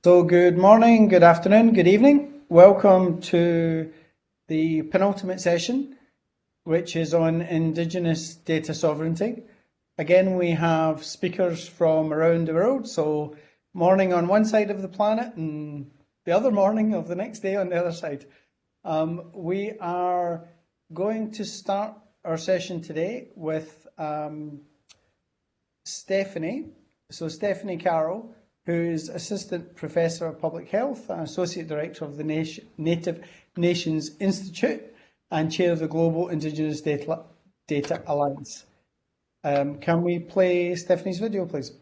So good morning, good afternoon, good evening. Welcome to the penultimate session, which is on Indigenous data sovereignty. Again, we have speakers from around the world, so morning on one side of the planet and the other morning of the next day on the other side. We are going to start our session today with Stephanie. So Stephanie Carroll, who is Assistant Professor of Public Health and Associate Director of the Native Nations Institute and Chair of the Global Indigenous Data Alliance. Can we play Stephanie's video, please?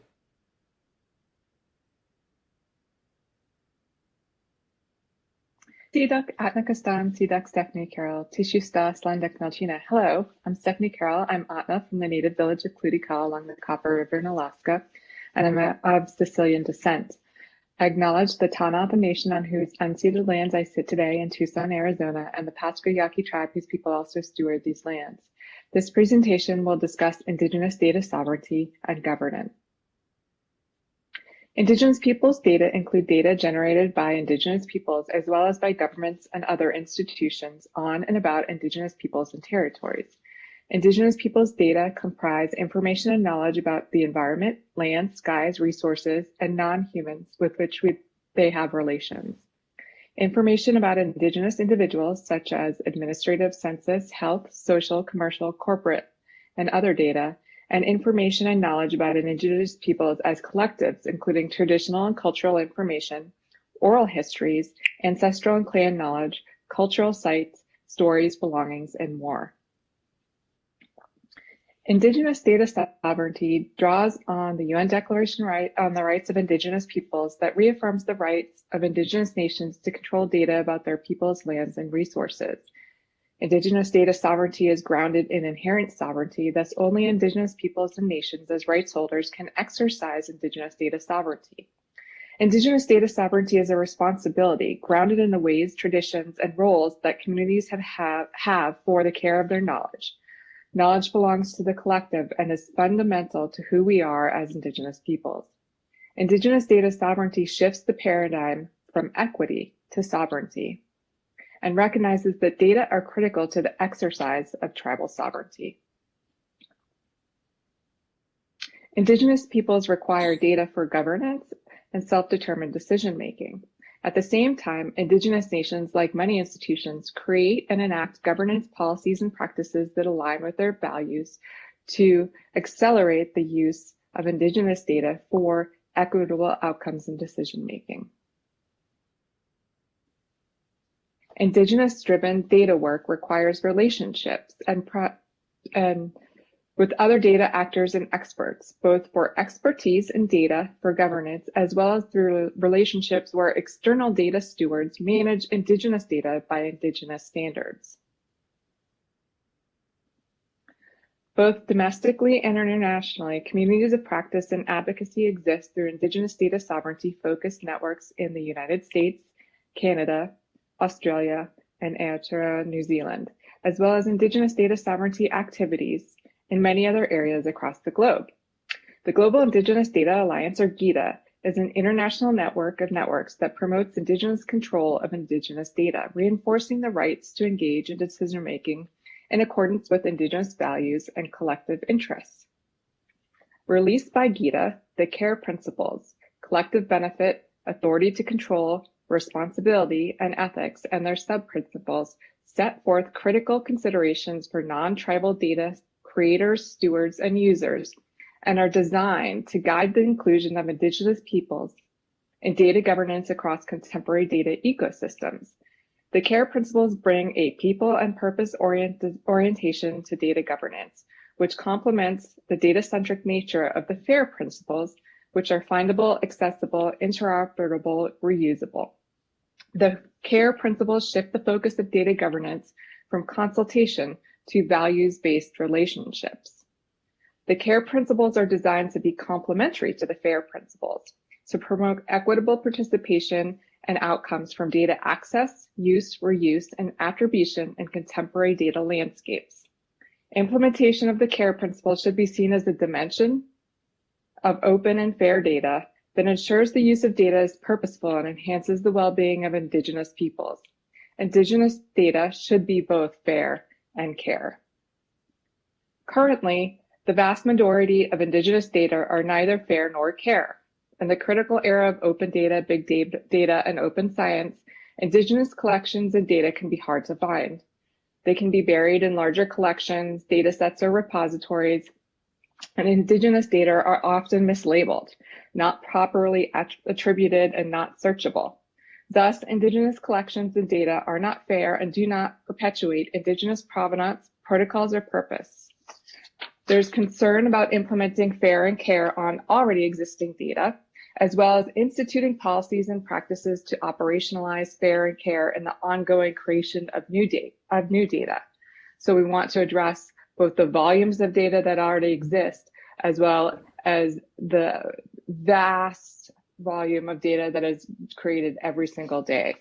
Sidak Atnakastan, Sidak Stephanie Carroll, Tishusta Slandak Nalchina. Hello, I'm Stephanie Carroll. I'm Atna from the native village of Klutikal along the Copper River in Alaska, and I'm of Sicilian descent. I acknowledge the Tanapa Nation on whose unceded lands I sit today in Tucson, Arizona, and the Pasco Yaqui tribe whose people also steward these lands. This presentation will discuss Indigenous data sovereignty and governance. Indigenous peoples' data include data generated by Indigenous peoples as well as by governments and other institutions on and about Indigenous peoples and territories. Indigenous peoples' data comprise information and knowledge about the environment, land, skies, resources, and non-humans with which they have relations. Information about Indigenous individuals, such as administrative, census, health, social, commercial, corporate, and other data, and information and knowledge about Indigenous peoples as collectives, including traditional and cultural information, oral histories, ancestral and clan knowledge, cultural sites, stories, belongings, and more. Indigenous data sovereignty draws on the UN Declaration on the Rights of Indigenous Peoples that reaffirms the rights of Indigenous nations to control data about their peoples, lands, and resources. Indigenous data sovereignty is grounded in inherent sovereignty, thus only Indigenous peoples and nations as rights holders can exercise Indigenous data sovereignty. Indigenous data sovereignty is a responsibility grounded in the ways, traditions, and roles that communities have for the care of their knowledge. Knowledge belongs to the collective and is fundamental to who we are as Indigenous peoples. Indigenous data sovereignty shifts the paradigm from equity to sovereignty and recognizes that data are critical to the exercise of tribal sovereignty. Indigenous peoples require data for governance and self-determined decision-making. At the same time, Indigenous nations, like many institutions, create and enact governance policies and practices that align with their values to accelerate the use of Indigenous data for equitable outcomes in decision-making. Indigenous-driven data work requires relationships and with other data actors and experts, both for expertise in data for governance, as well as through relationships where external data stewards manage Indigenous data by Indigenous standards. Both domestically and internationally, communities of practice and advocacy exist through Indigenous data sovereignty-focused networks in the United States, Canada, Australia, and Aotearoa, New Zealand, as well as Indigenous data sovereignty activities in many other areas across the globe. The Global Indigenous Data Alliance, or GEDA, is an international network of networks that promotes Indigenous control of Indigenous data, reinforcing the rights to engage in decision-making in accordance with Indigenous values and collective interests. Released by GEDA, the CARE principles, collective benefit, authority to control, responsibility, and ethics, and their sub-principles set forth critical considerations for non-tribal data creators, stewards, and users, and are designed to guide the inclusion of Indigenous peoples in data governance across contemporary data ecosystems. The CARE principles bring a people and purpose orientation to data governance, which complements the data-centric nature of the FAIR principles, which are findable, accessible, interoperable, reusable. The CARE principles shift the focus of data governance from consultation to values-based relationships. The CARE principles are designed to be complementary to the FAIR principles, to promote equitable participation and outcomes from data access, use, reuse, and attribution in contemporary data landscapes. Implementation of the CARE principles should be seen as a dimension of open and fair data that ensures the use of data is purposeful and enhances the well-being of Indigenous peoples. Indigenous data should be both fair and care. Currently, the vast majority of Indigenous data are neither fair nor care. In the critical era of open data, big data, and open science, Indigenous collections and data can be hard to find. They can be buried in larger collections, data sets, or repositories, and Indigenous data are often mislabeled, not properly attributed, and not searchable. Thus, Indigenous collections and data are not fair and do not perpetuate Indigenous provenance, protocols, or purpose. There's concern about implementing fair and care on already existing data, as well as instituting policies and practices to operationalize fair and care in the ongoing creation of new data. So we want to address both the volumes of data that already exist, as well as the vast volume of data that is created every single day.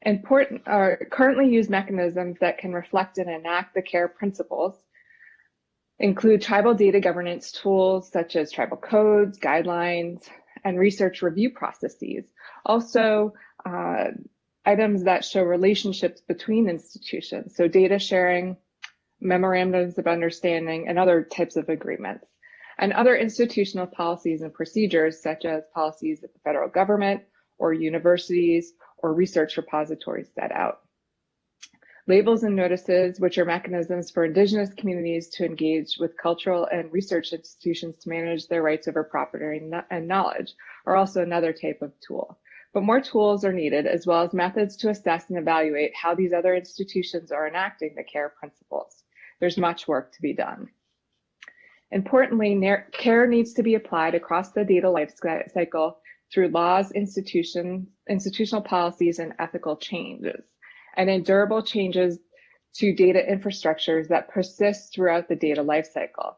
Important are currently used mechanisms that can reflect and enact the care principles include tribal data governance tools such as tribal codes, guidelines, and research review processes. Also, items that show relationships between institutions, so data sharing, memorandums of understanding, and other types of agreements, and other institutional policies and procedures such as policies that the federal government or universities or research repositories set out. Labels and notices, which are mechanisms for Indigenous communities to engage with cultural and research institutions to manage their rights over property and knowledge, are also another type of tool. But more tools are needed, as well as methods to assess and evaluate how these other institutions are enacting the care principles. There's much work to be done. Importantly, care needs to be applied across the data life cycle through laws, institutional policies, and ethical changes, and in durable changes to data infrastructures that persist throughout the data lifecycle.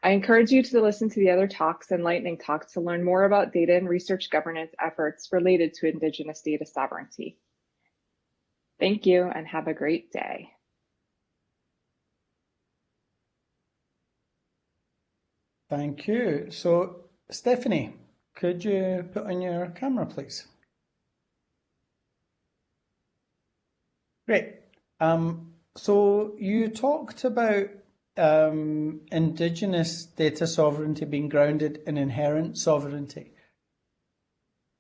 I encourage you to listen to the other talks and lightning talks to learn more about data and research governance efforts related to Indigenous data sovereignty. Thank you and have a great day. Thank you. So, Stephanie, could you put on your camera, please? Great. So you talked about Indigenous data sovereignty being grounded in inherent sovereignty.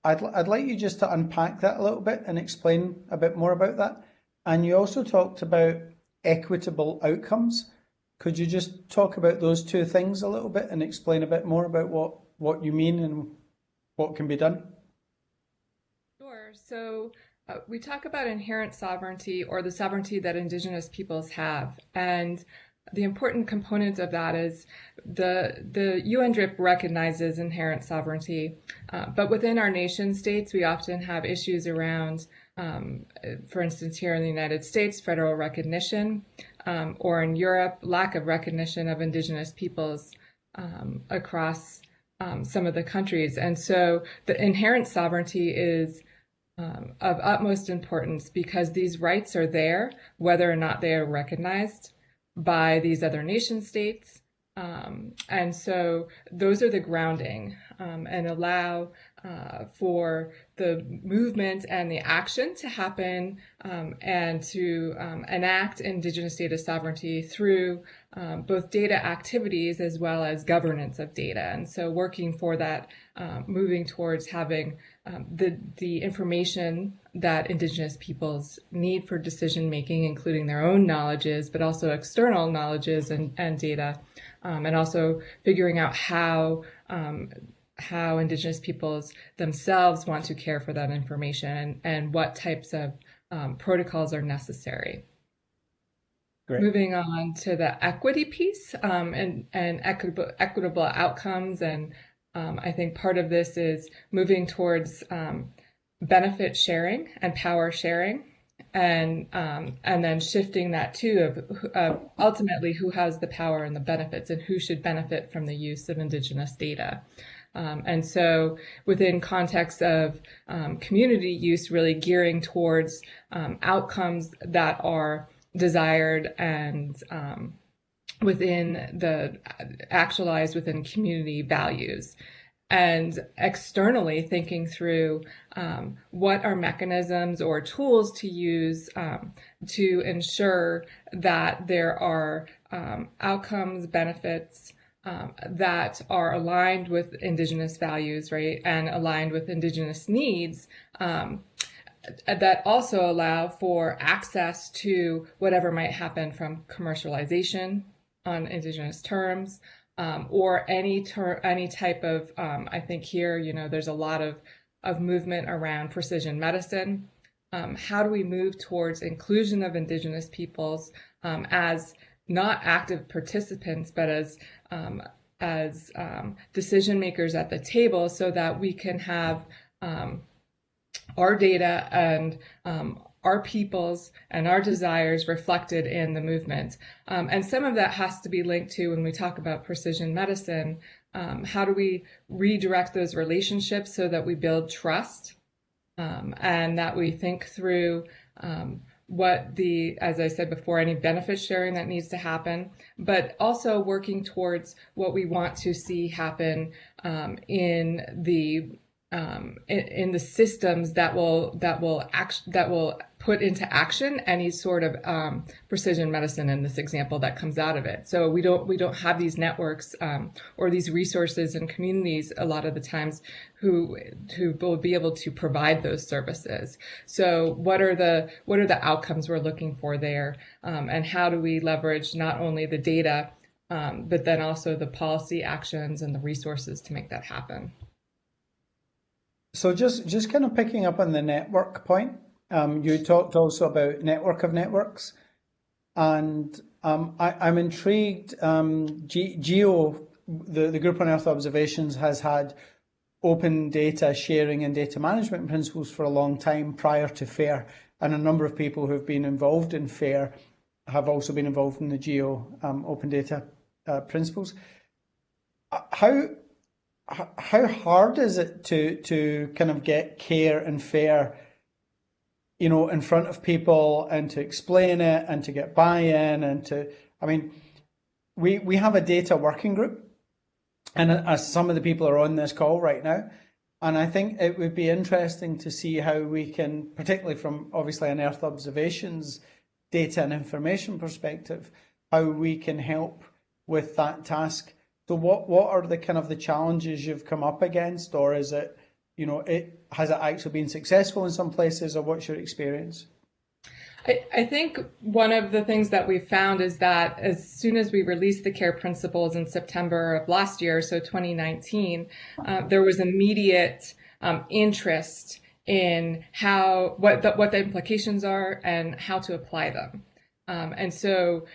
I'd like you just to unpack that a little bit and explain a bit more about that. And you also talked about equitable outcomes. Could you just talk about those two things a little bit and explain a bit more about what you mean and what can be done? Sure. So we talk about inherent sovereignty, or the sovereignty that Indigenous peoples have. And the important component of that is the UNDRIP recognizes inherent sovereignty, but within our nation states, we often have issues around, for instance, here in the United States, federal recognition, or in Europe, lack of recognition of Indigenous peoples across some of the countries. And so the inherent sovereignty is of utmost importance because these rights are there, whether or not they are recognized by these other nation states. And so those are the grounding and allow for the movement and the action to happen and to enact Indigenous data sovereignty through both data activities as well as governance of data. And so working for that, moving towards having the information that Indigenous peoples need for decision making, including their own knowledges, but also external knowledges and data, and also figuring out how Indigenous peoples themselves want to care for that information and what types of protocols are necessary. Great. Moving on to the equity piece and equitable outcomes. And I think part of this is moving towards benefit sharing and power sharing, and then shifting that too of ultimately who has the power and the benefits and who should benefit from the use of Indigenous data. And so within context of community use, really gearing towards outcomes that are desired and actualized within community values. and externally thinking through what are mechanisms or tools to use to ensure that there are outcomes, benefits that are aligned with Indigenous values, right, and aligned with Indigenous needs, that also allow for access to whatever might happen from commercialization on Indigenous terms, or any type of, I think here, there's a lot of movement around precision medicine. How do we move towards inclusion of Indigenous peoples as not active participants, but as decision makers at the table, so that we can have our data and our peoples and our desires reflected in the movement. And some of that has to be linked to, when we talk about precision medicine, how do we redirect those relationships so that we build trust, and that we think through what as I said before, any benefit sharing that needs to happen, but also working towards what we want to see happen in the systems that will put into action any sort of precision medicine in this example that comes out of it. So we don't have these networks or these resources and communities a lot of the times who will be able to provide those services. So what are the outcomes we're looking for there, and how do we leverage not only the data but then also the policy actions and the resources to make that happen? So just kind of picking up on the network point, you talked also about network of networks, and I'm intrigued. GEO, the Group on Earth Observations, has had open data sharing and data management principles for a long time prior to FAIR, and a number of people who have been involved in FAIR have also been involved in the GEO open data principles. How hard is it to kind of get CARE and FAIR, in front of people, and to explain it, and to get buy-in, we have a data working group, and as some of the people are on this call right now, and I think it would be interesting to see how we can, particularly from obviously an Earth observations data and information perspective, how we can help with that task. So what are the kind of the challenges you've come up against, or is it, has it actually been successful in some places, or what's your experience? I think one of the things that we found is that as soon as we released the CARE principles in September of last year, so 2019, there was immediate interest in what the implications are and how to apply them. And so,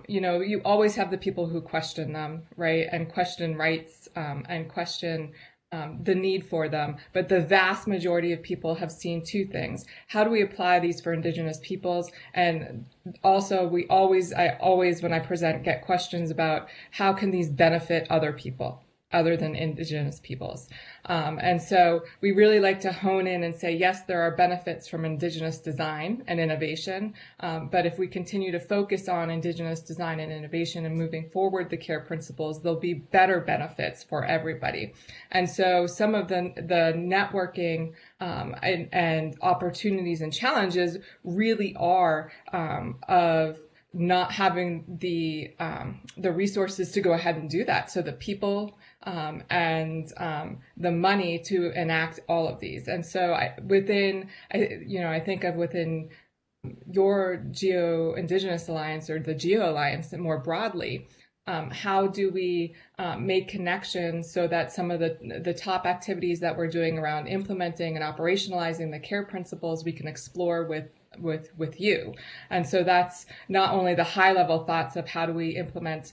you always have the people who question them, right? And question rights, and question the need for them. But the vast majority of people have seen two things. How do we apply these for Indigenous peoples? And also, I always, when I present, get questions about how can these benefit other people other than Indigenous peoples. And so we really like to hone in and say, yes, there are benefits from Indigenous design and innovation, but if we continue to focus on Indigenous design and innovation and moving forward the CARE principles, there'll be better benefits for everybody. And so some of the networking and opportunities and challenges really are of not having the resources to go ahead and do that. So the people and the money to enact all of these. And so I think of within your GEO Indigenous Alliance or the GEO Alliance more broadly, how do we make connections so that some of the top activities that we're doing around implementing and operationalizing the CARE principles we can explore with you. And so that's not only the high level thoughts of how do we implement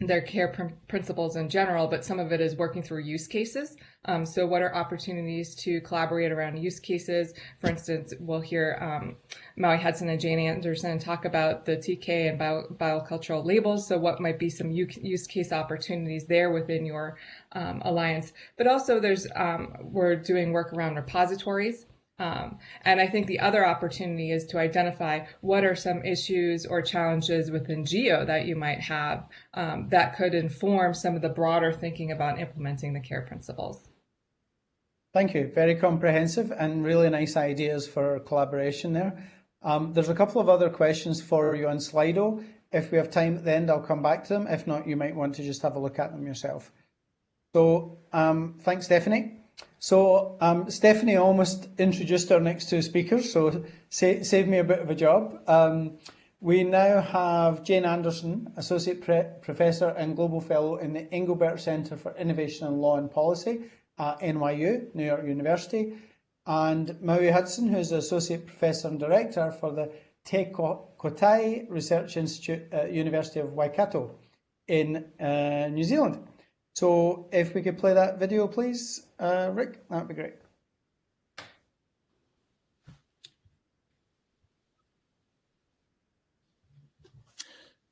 their CARE principles in general, but some of it is working through use cases. So what are opportunities to collaborate around use cases? For instance, we'll hear Maui Hudson and Jane Anderson talk about the TK and biocultural labels. So what might be some use case opportunities there within your alliance? But also we're doing work around repositories. And I think the other opportunity is to identify what are some issues or challenges within GEO that you might have that could inform some of the broader thinking about implementing the CARE principles. Thank you. Very comprehensive and really nice ideas for collaboration there. There's a couple of other questions for you on Slido. If we have time at the end, I'll come back to them. If not, you might want to just have a look at them yourself. So thanks, Stephanie. So Stephanie almost introduced our next two speakers, so save me a bit of a job. We now have Jane Anderson, Associate Professor and Global Fellow in the Engelbert Center for Innovation in Law and Policy at NYU, New York University, and Maui Hudson, who's Associate Professor and Director for the Te Kotai Research Institute at University of Waikato in New Zealand. So if we could play that video, please, Rick, that'd be great.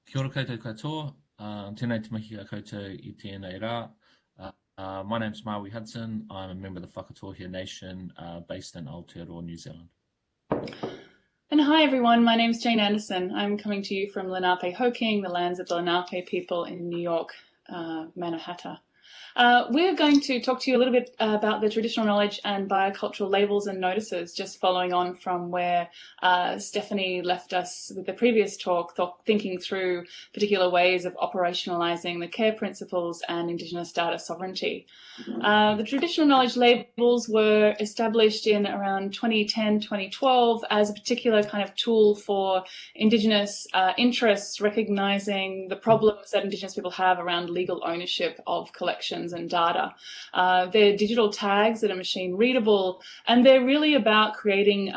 Kia ora koutou katoa, tēnei te mahi a koutou I tēnei rā. My name's Maui Hudson. I'm a member of the Whakatohia Nation based in Aotearoa, New Zealand. And hi everyone, my name's Jane Anderson. I'm coming to you from Lenape-Hoking, the lands of the Lenape people in New York, Mannahatta. We're going to talk to you a little bit about the traditional knowledge and biocultural labels and notices, just following on from where Stephanie left us with the previous talk, thinking through particular ways of operationalising the CARE principles and Indigenous data sovereignty. The traditional knowledge labels were established in around 2010-2012 as a particular kind of tool for Indigenous interests, recognising the problems that Indigenous people have around legal ownership of collections and data. They're digital tags that are machine readable, and they're really about creating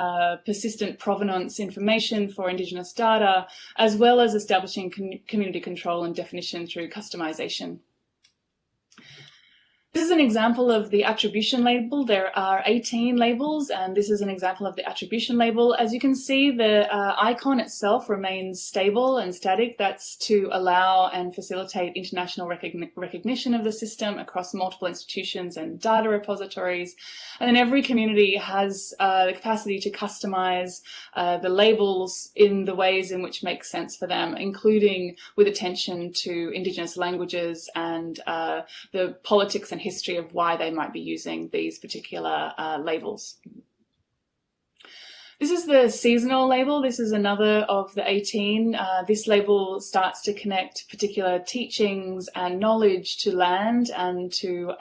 persistent provenance information for Indigenous data, as well as establishing community control and definition through customization. This is an example of the attribution label. There are 18 labels, and this is an example of the attribution label. As you can see, the icon itself remains stable and static. That's to allow and facilitate international recognition of the system across multiple institutions and data repositories. And then every community has the capacity to customize the labels in the ways in which make sense for them, including with attention to Indigenous languages and the politics and history of why they might be using these particular labels. This is the seasonal label. This is another of the 18. This label starts to connect particular teachings and knowledge to land and to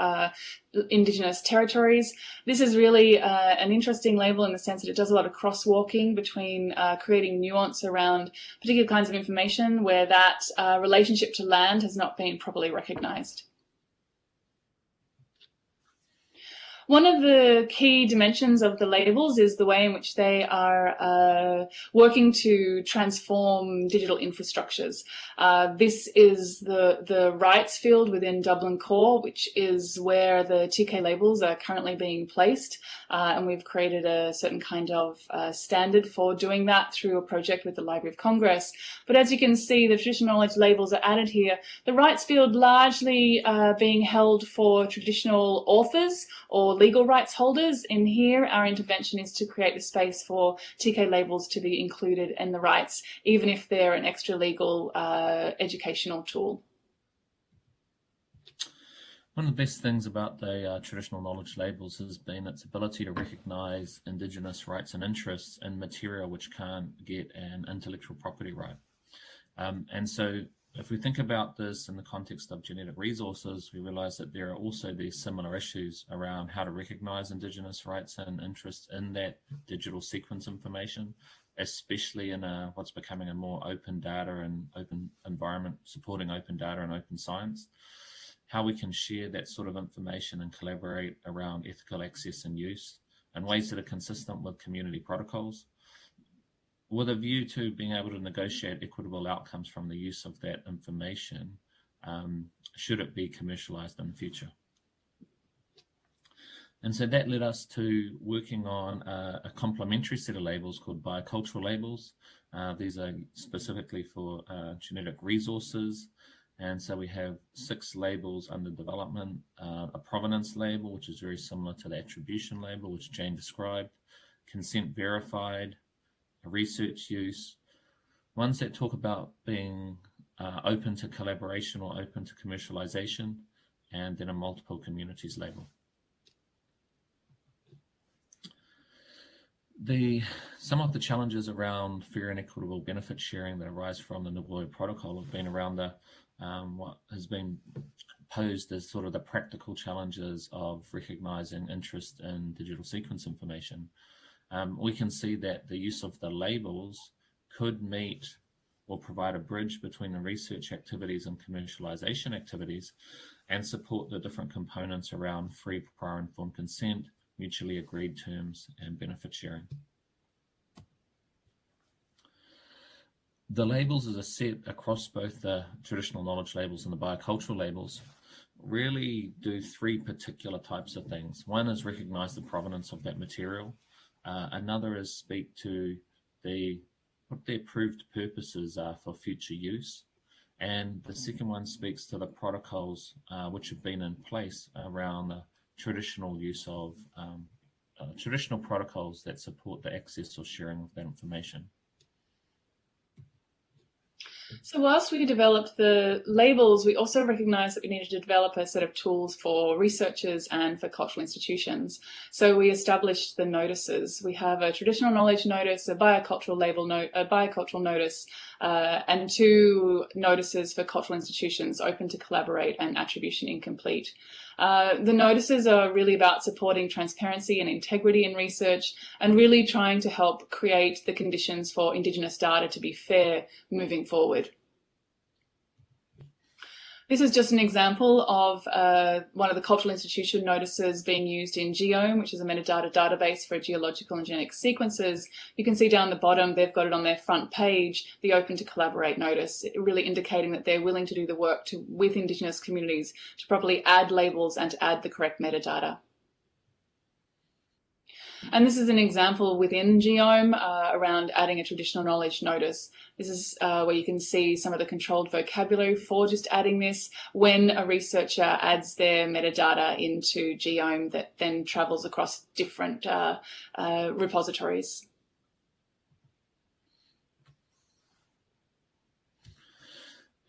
Indigenous territories. This is really an interesting label in the sense that it does a lot of crosswalking between creating nuance around particular kinds of information where that relationship to land has not been properly recognised. One of the key dimensions of the labels is the way in which they are working to transform digital infrastructures. This is the rights field within Dublin Core, which is where the TK labels are currently being placed. And we've created a certain kind of standard for doing that through a project with the Library of Congress. But as you can see, the traditional knowledge labels are added here. The rights field largely being held for traditional authors or legal rights holders. In here, our intervention is to create the space for TK labels to be included in the rights, even if they're an extra legal educational tool. One of the best things about the traditional knowledge labels has been its ability to recognise Indigenous rights and interests in material which can't get an intellectual property right. And so if we think about this in the context of genetic resources, we realise that there are also these similar issues around how to recognise Indigenous rights and interests in that digital sequence information, especially in what's becoming a more open data and open environment, supporting open data and open science. How we can share that sort of information and collaborate around ethical access and use in ways that are consistent with community protocols, with a view to being able to negotiate equitable outcomes from the use of that information, should it be commercialized in the future. And so that led us to working on a complementary set of labels called biocultural labels. These are specifically for genetic resources. And so we have 6 labels under development, a provenance label, which is very similar to the attribution label, which Jane described, consent verified, research use, ones that talk about being open to collaboration or open to commercialization, and then a multiple communities label. Some of the challenges around fair and equitable benefit sharing that arise from the Nagoya Protocol have been around what has been posed as sort of the practical challenges of recognizing interest in digital sequence information. We can see that the use of the labels could meet or provide a bridge between the research activities and commercialization activities and support the different components around free prior informed consent, mutually agreed terms, and benefit sharing. The labels as a set across both the traditional knowledge labels and the biocultural labels really do three particular types of things. One is recognize the provenance of that material. Another is speak to what the approved purposes are for future use. And the second one speaks to the protocols which have been in place around the traditional use of traditional protocols that support the access or sharing of that information. So whilst we developed the labels, we also recognized that we needed to develop a set of tools for researchers and for cultural institutions. So we established the notices. We have a traditional knowledge notice, a biocultural label note, a biocultural notice, and 2 notices for cultural institutions, open to collaborate and attribution incomplete. The notices are really about supporting transparency and integrity in research and really trying to help create the conditions for Indigenous data to be fair moving forward. This is just an example of one of the cultural institution notices being used in GEO, which is a metadata database for geological and genetic sequences. You can see down the bottom, they've got it on their front page, the Open to Collaborate notice, really indicating that they're willing to do the work with Indigenous communities to properly add labels and to add the correct metadata. And this is an example within GEOM around adding a traditional knowledge notice. This is where you can see some of the controlled vocabulary for just adding this when a researcher adds their metadata into GEOM that then travels across different repositories.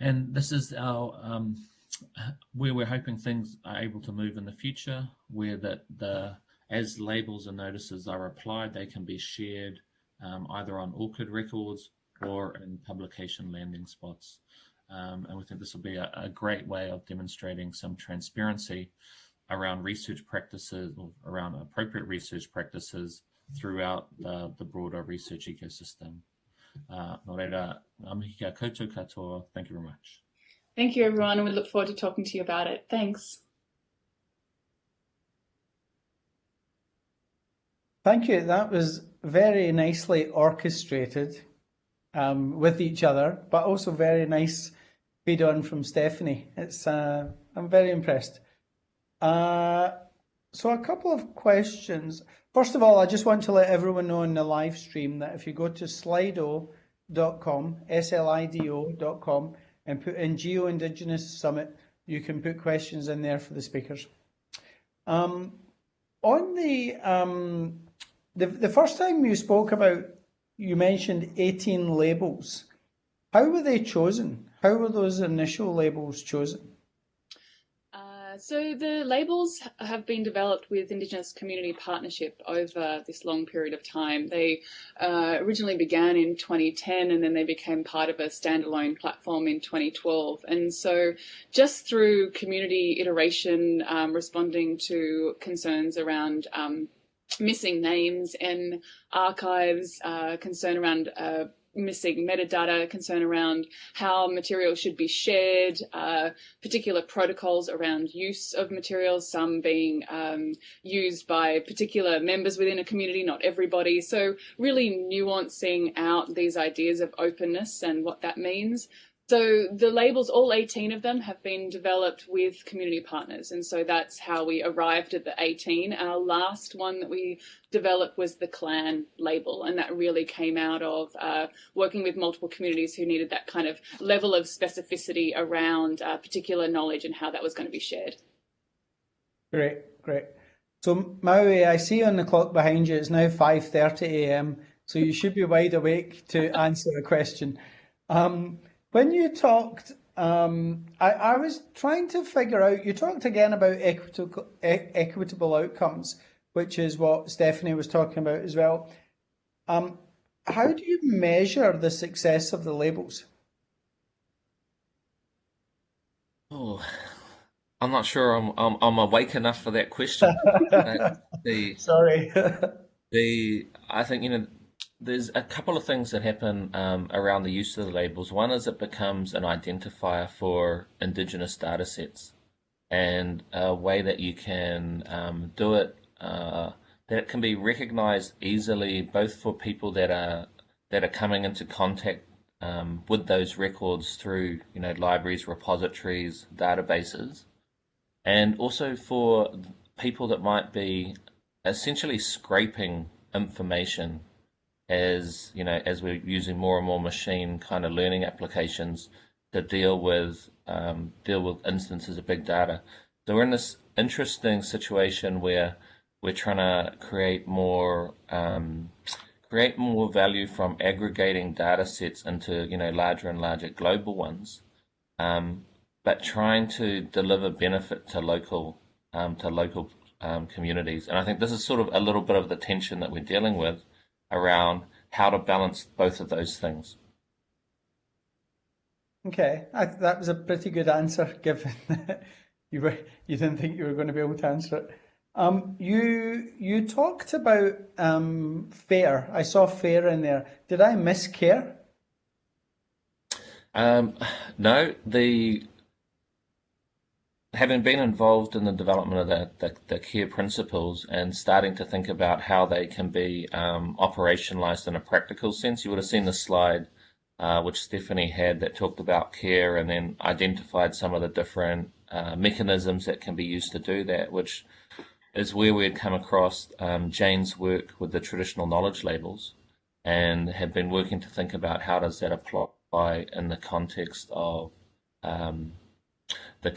And this is our where we're hoping things are able to move in the future, where as labels and notices are applied, they can be shared either on ORCID records or in publication landing spots. And we think this will be a great way of demonstrating some transparency around research practices, or around appropriate research practices throughout the broader research ecosystem. Nō reira, ngā mihi kia koutou katoa. Thank you very much. Thank you, everyone, and we look forward to talking to you about it. Thanks. Thank you. That was very nicely orchestrated with each other, but also very nice feed on from Stephanie. I'm very impressed. So a couple of questions. First of all, I just want to let everyone know in the live stream that if you go to slido.com, slido.com, and put in GEO Indigenous Summit, you can put questions in there for the speakers. On the first time you spoke about, you mentioned 18 labels. How were they chosen? How were those initial labels chosen? So the labels have been developed with Indigenous community partnership over this long period of time. They originally began in 2010 and then they became part of a standalone platform in 2012. And so just through community iteration, responding to concerns around missing names in archives, concern around missing metadata, concern around how material should be shared, particular protocols around use of materials, some being used by particular members within a community, not everybody. So really nuancing out these ideas of openness and what that means. So the labels, all 18 of them, have been developed with community partners. And so that's how we arrived at the 18. Our last one that we developed was the clan label. And that really came out of working with multiple communities who needed that kind of level of specificity around particular knowledge and how that was going to be shared. Great, great. So Maui, I see on the clock behind you, it's now 5:30 a.m., so you should be wide awake to answer a question. When you talked, I was trying to figure out, you talked again about equitable outcomes, which is what Stephanie was talking about as well. How do you measure the success of the labels? Oh, I'm not sure I'm awake enough for that question. But Sorry. I think, there's a couple of things that happen around the use of the labels. One is it becomes an identifier for Indigenous data sets, and a way that you can do it that it can be recognized easily, both for people that are coming into contact with those records through libraries, repositories, databases, and also for people that might be essentially scraping information as we're using more and more machine kind of learning applications to deal with instances of big data. So we're in this interesting situation where we're trying to create more value from aggregating data sets into larger and larger global ones, but trying to deliver benefit to local communities. And I think this is sort of a little bit of the tension that we're dealing with around how to balance both of those things. Okay, that was a pretty good answer, given that you didn't think you were going to be able to answer it. You talked about FAIR. I saw FAIR in there. Did I miss CARE? No, having been involved in the development of the CARE principles and starting to think about how they can be operationalized in a practical sense, you would have seen the slide which Stephanie had that talked about CARE and then identified some of the different mechanisms that can be used to do that, which is where we had come across Jane's work with the traditional knowledge labels and have been working to think about how does that apply in the context of the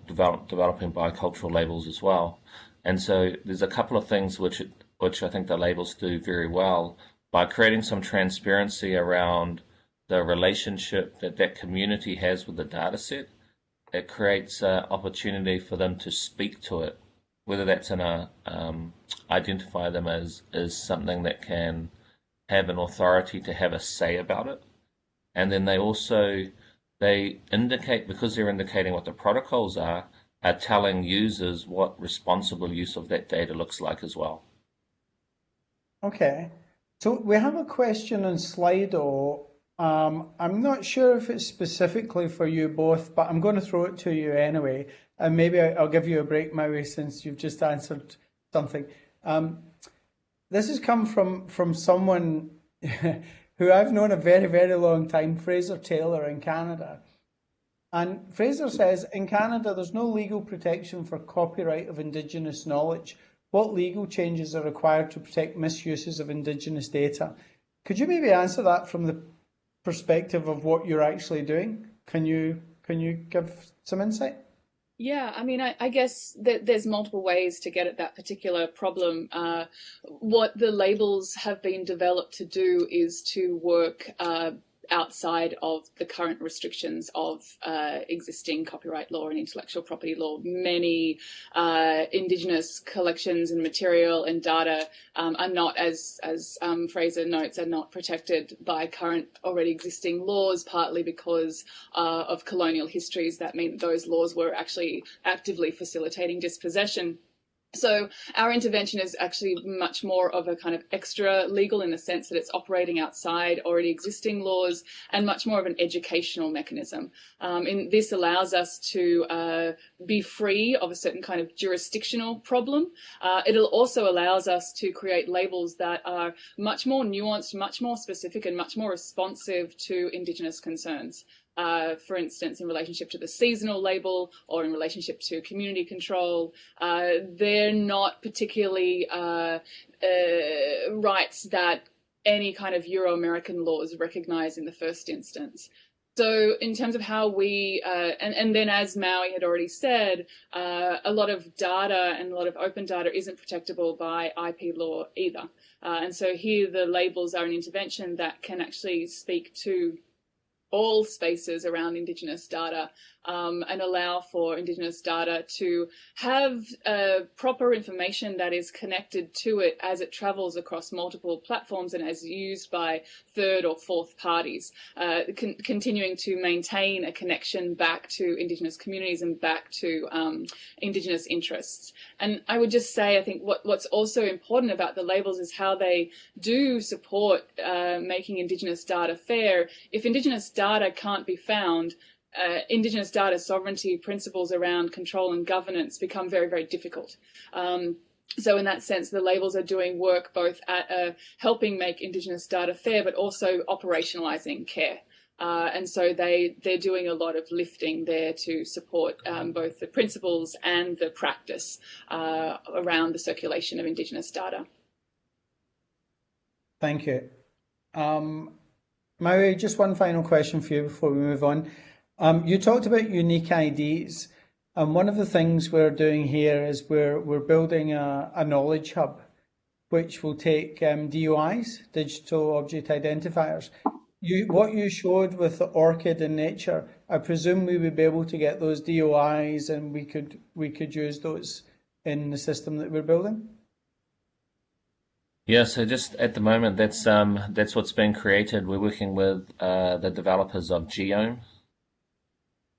developing biocultural labels as well. And so there's a couple of things which I think the labels do very well by creating some transparency around the relationship that community has with the data set. It creates an opportunity for them to speak to it, whether that's in identify them as something that can have an authority to have a say about it. And then they indicate, because they're indicating what the protocols are telling users what responsible use of that data looks like as well. Okay, so we have a question on Slido. I'm not sure if it's specifically for you both, but I'm going to throw it to you anyway, and maybe I'll give you a break, Maui, since you've just answered something. This has come from someone who I've known a very, very long time, Fraser Taylor in Canada. And Fraser says, in Canada, there's no legal protection for copyright of Indigenous knowledge. What legal changes are required to protect misuses of Indigenous data? Could you maybe answer that from the perspective of what you're actually doing? Can you give some insight? Yeah, I mean, I guess that there's multiple ways to get at that particular problem. What the labels have been developed to do is to work outside of the current restrictions of existing copyright law and intellectual property law. Many Indigenous collections and material and data are not, as Fraser notes, are not protected by current already existing laws, partly because of colonial histories that mean those laws were actually actively facilitating dispossession. So our intervention is actually much more of a kind of extra legal in the sense that it's operating outside already existing laws and much more of an educational mechanism. And this allows us to be free of a certain kind of jurisdictional problem. It also allows us to create labels that are much more nuanced, much more specific and much more responsive to Indigenous concerns. For instance, in relationship to the seasonal label or in relationship to community control, they're not particularly rights that any kind of Euro-American laws recognize in the first instance. So in terms of how we, and then as Maui had already said, a lot of data and a lot of open data isn't protectable by IP law either. And so here the labels are an intervention that can actually speak to all spaces around Indigenous data and allow for Indigenous data to have proper information that is connected to it as it travels across multiple platforms and as used by third or fourth parties, continuing to maintain a connection back to Indigenous communities and back to Indigenous interests. And I would just say, I think what's also important about the labels is how they do support making Indigenous data fair. If Indigenous data can't be found, Indigenous data sovereignty principles around control and governance become very, very difficult. So in that sense, the labels are doing work both at helping make Indigenous data fair, but also operationalizing care. And so they're doing a lot of lifting there to support both the principles and the practice around the circulation of Indigenous data. Thank you. Maui, just one final question for you before we move on. You talked about unique IDs, and one of the things we're doing here is we're building a knowledge hub, which will take DOIs, digital object identifiers. What you showed with the orchid in nature, I presume we would be able to get those DOIs, and we could use those in the system that we're building. Yeah, so just at the moment, that's what's being created. We're working with the developers of GEO.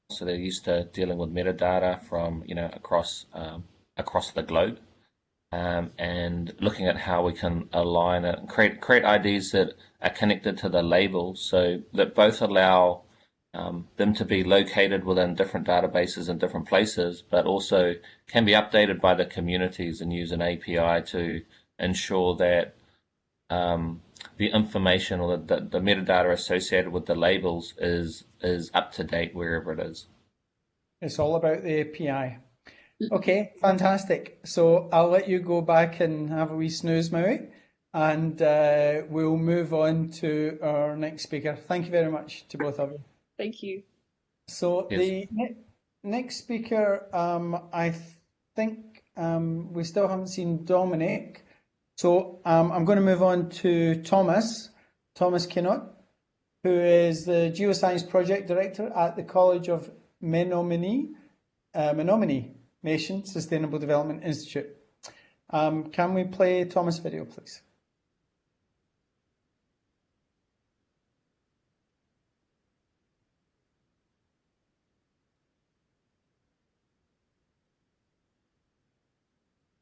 So they're used to dealing with metadata from across the globe, and looking at how we can align it and create IDs that are connected to the labels, so that both allow them to be located within different databases in different places, but also can be updated by the communities and use an API to ensure that the information or the metadata associated with the labels is up to date wherever it is. It's all about the API. Okay, fantastic. So I'll let you go back and have a wee snooze, Maui, and we'll move on to our next speaker. Thank you very much to both of you. Thank you. So yes. The next speaker, I think we still haven't seen Dominic. So I'm going to move on to Thomas Kinot, who is the Geoscience Project Director at the College of Menominee Nation Sustainable Development Institute. Can we play Thomas' video, please?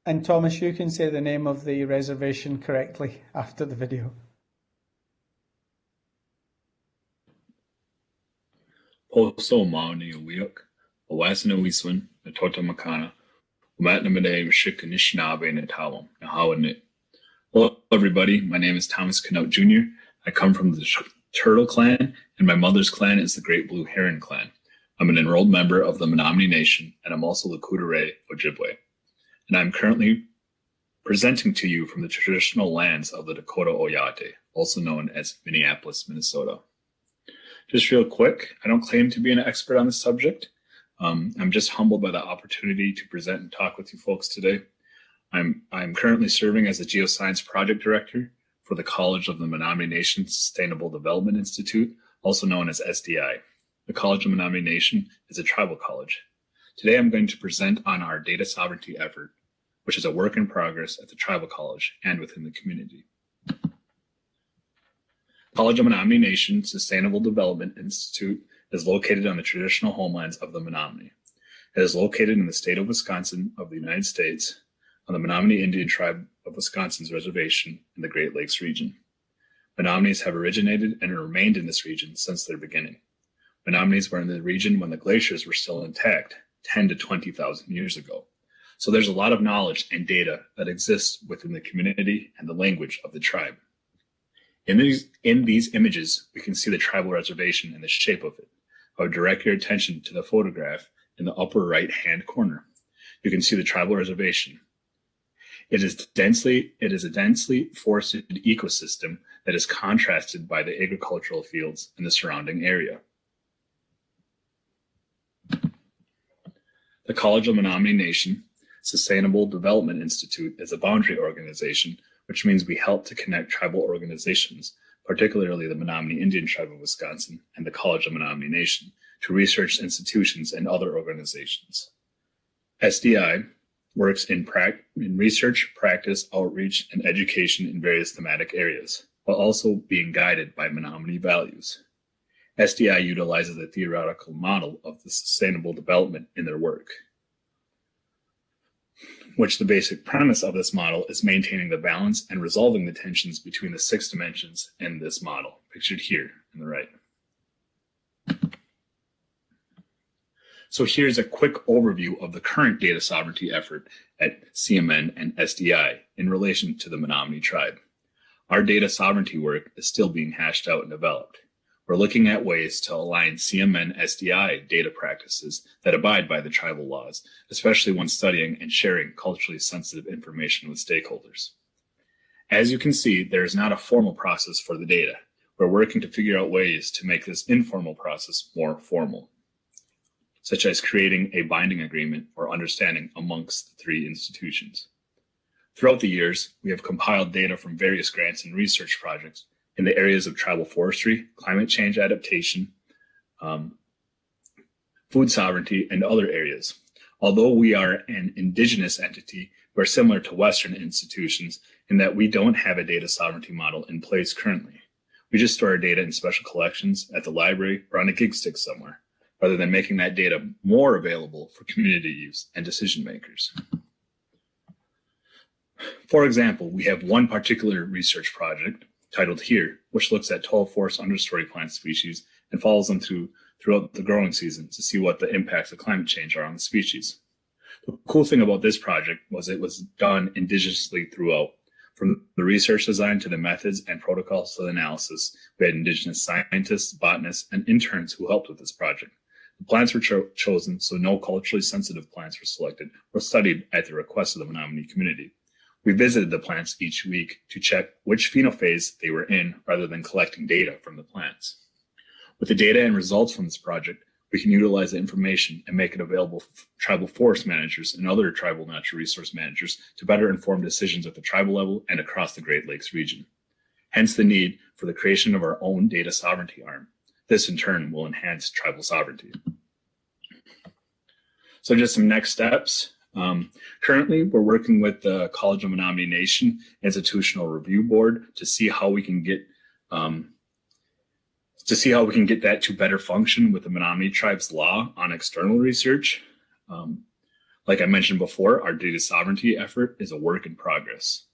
And Thomas, you can say the name of the reservation correctly after the video. Poso Mauni Wiok, Owasana Wiswin, the Tota Makana, Umatnamade Shikanishnaabe Natawam, Nahawanit. Hello, everybody. My name is Thomas Kinot Jr. I come from the Turtle Clan, and my mother's clan is the Great Blue Heron Clan. I'm an enrolled member of the Menominee Nation, and I'm also the Kudere Ojibwe. And I'm currently presenting to you from the traditional lands of the Dakota Oyate, also known as Minneapolis, Minnesota. Just real quick, I don't claim to be an expert on this subject. I'm just humbled by the opportunity to present and talk with you folks today. I'm currently serving as the Geoscience Project Director for the College of the Menominee Nation Sustainable Development Institute, also known as SDI. The College of Menominee Nation is a tribal college. Today I'm going to present on our data sovereignty effort, which is a work in progress at the tribal college and within the community. College of Menominee Nation Sustainable Development Institute is located on the traditional homelands of the Menominee. It is located in the state of Wisconsin of the United States on the Menominee Indian Tribe of Wisconsin's reservation in the Great Lakes region. Menominees have originated and remained in this region since their beginning. Menominees were in the region when the glaciers were still intact, 10 to 20,000 years ago. So there's a lot of knowledge and data that exists within the community and the language of the tribe. In these images, we can see the tribal reservation and the shape of it. I would direct your attention to the photograph in the upper right-hand corner. You can see the tribal reservation. It is a densely forested ecosystem that is contrasted by the agricultural fields in the surrounding area. The College of Menominee Nation Sustainable Development Institute is a boundary organization, which means we help to connect tribal organizations, particularly the Menominee Indian Tribe of Wisconsin and the College of Menominee Nation, to research institutions and other organizations. SDI works in research, practice, outreach, and education in various thematic areas, while also being guided by Menominee values. SDI utilizes a theoretical model of the sustainable development in their work, which the basic premise of this model is maintaining the balance and resolving the tensions between the 6 dimensions in this model, pictured here on the right. So here's a quick overview of the current data sovereignty effort at CMN and SDI in relation to the Menominee tribe. Our data sovereignty work is still being hashed out and developed. We're looking at ways to align CMN SDI data practices that abide by the tribal laws, especially when studying and sharing culturally sensitive information with stakeholders. As you can see, there is not a formal process for the data. We're working to figure out ways to make this informal process more formal, such as creating a binding agreement or understanding amongst the 3 institutions. Throughout the years, we have compiled data from various grants and research projects in the areas of tribal forestry, climate change adaptation, food sovereignty, and other areas. Although we are an Indigenous entity, we're similar to Western institutions in that we don't have a data sovereignty model in place currently. We just store our data in special collections at the library or on a gig stick somewhere, rather than making that data more available for community use and decision makers. For example, we have one particular research project titled Here, which looks at 12 forest understory plant species and follows them throughout the growing season to see what the impacts of climate change are on the species. The cool thing about this project was it was done indigenously throughout. From the research design to the methods and protocols to the analysis, we had Indigenous scientists, botanists, and interns who helped with this project. The plants were chosen, so no culturally sensitive plants were selected or studied at the request of the Menominee community. We visited the plants each week to check which phenophase they were in rather than collecting data from the plants. With the data and results from this project, we can utilize the information and make it available for tribal forest managers and other tribal natural resource managers to better inform decisions at the tribal level and across the Great Lakes region. Hence the need for the creation of our own data sovereignty arm. This in turn will enhance tribal sovereignty. So just some next steps. Currently, we're working with the College of Menominee Nation Institutional Review Board to see how we can get that to better function with the Menominee Tribe's law on external research. Like I mentioned before, our data sovereignty effort is a work in progress.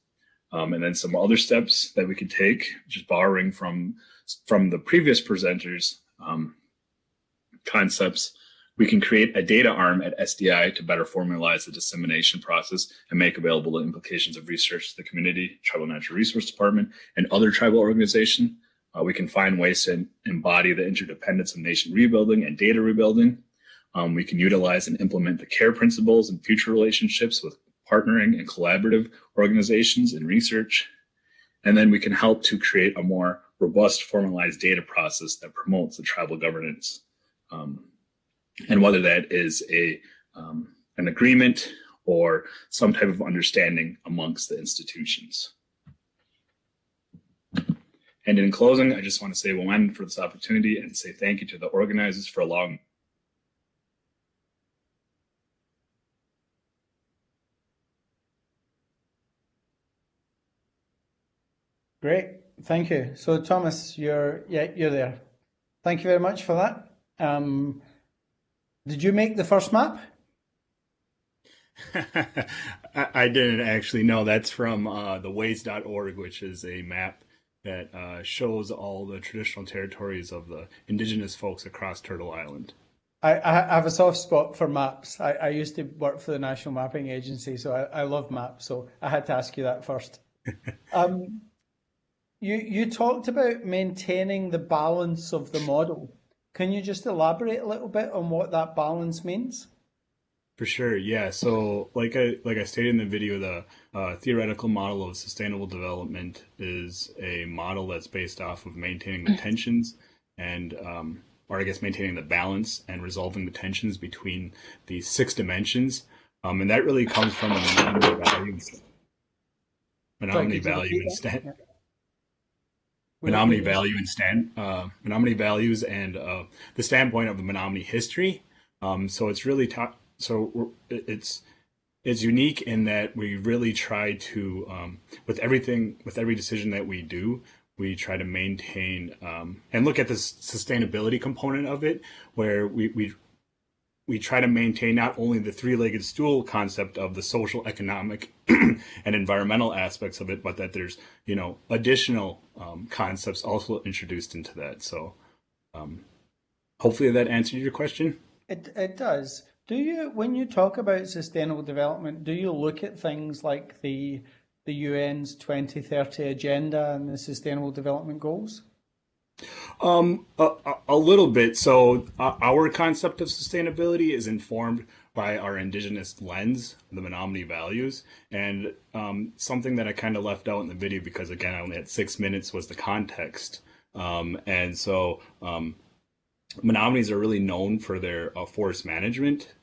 And then some other steps that we could take, just borrowing from the previous presenters' concepts. We can create a data arm at SDI to better formalize the dissemination process and make available the implications of research to the community, Tribal Natural Resource Department, and other tribal organizations. We can find ways to embody the interdependence of nation rebuilding and data rebuilding. We can utilize and implement the care principles and future relationships with partnering and collaborative organizations in research. And then we can help to create a more robust formalized data process that promotes the tribal governance. And whether that is an agreement or some type of understanding amongst the institutions. And in closing, I just want to say one for this opportunity and say thank you to the organizers for allowing. Great, thank you. So Thomas, you're there. Thank you very much for that. Did you make the first map? I didn't actually. No, that's from theways.org, which is a map that shows all the traditional territories of the Indigenous folks across Turtle Island. I have a soft spot for maps. I used to work for the National Mapping Agency, so I love maps. So I had to ask you that first. You talked about maintaining the balance of the model. Can you just elaborate a little bit on what that balance means? For sure, yeah. So like I stated in the video, the theoretical model of sustainable development is a model that's based off of maintaining the tensions and or I guess maintaining the balance and resolving the tensions between the 6 dimensions. And that really comes from the Menominee values and the standpoint of the Menominee history. So it's really it's unique in that we really try to with every decision that we do, we try to maintain and look at the sustainability component of it, where we try to maintain not only the 3-legged stool concept of the social, economic, and environmental aspects of it, but that there's, additional concepts also introduced into that. So hopefully that answered your question. It does. When you talk about sustainable development, do you look at things like the UN's 2030 agenda and the Sustainable Development Goals? A little bit. So our concept of sustainability is informed by our Indigenous lens, the Menominee values, and something that I kind of left out in the video because, again, I only had 6 minutes, was the context. And so Menominees are really known for their forest management.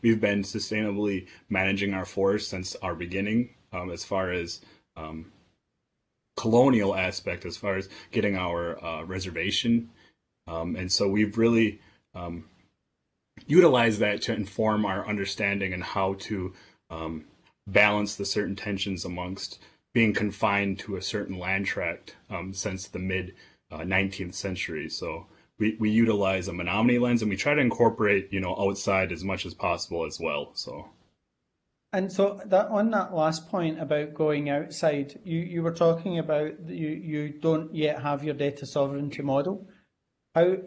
We've been sustainably managing our forests since our beginning, as far as colonial aspect, as far as getting our reservation. And so we've really utilized that to inform our understanding and how to balance the certain tensions amongst being confined to a certain land tract since the mid 19th century. So we utilize a Menominee lens, and we try to incorporate, outside as much as possible as well. So. And so that on that last point about going outside, you were talking about you don't yet have your data sovereignty model. How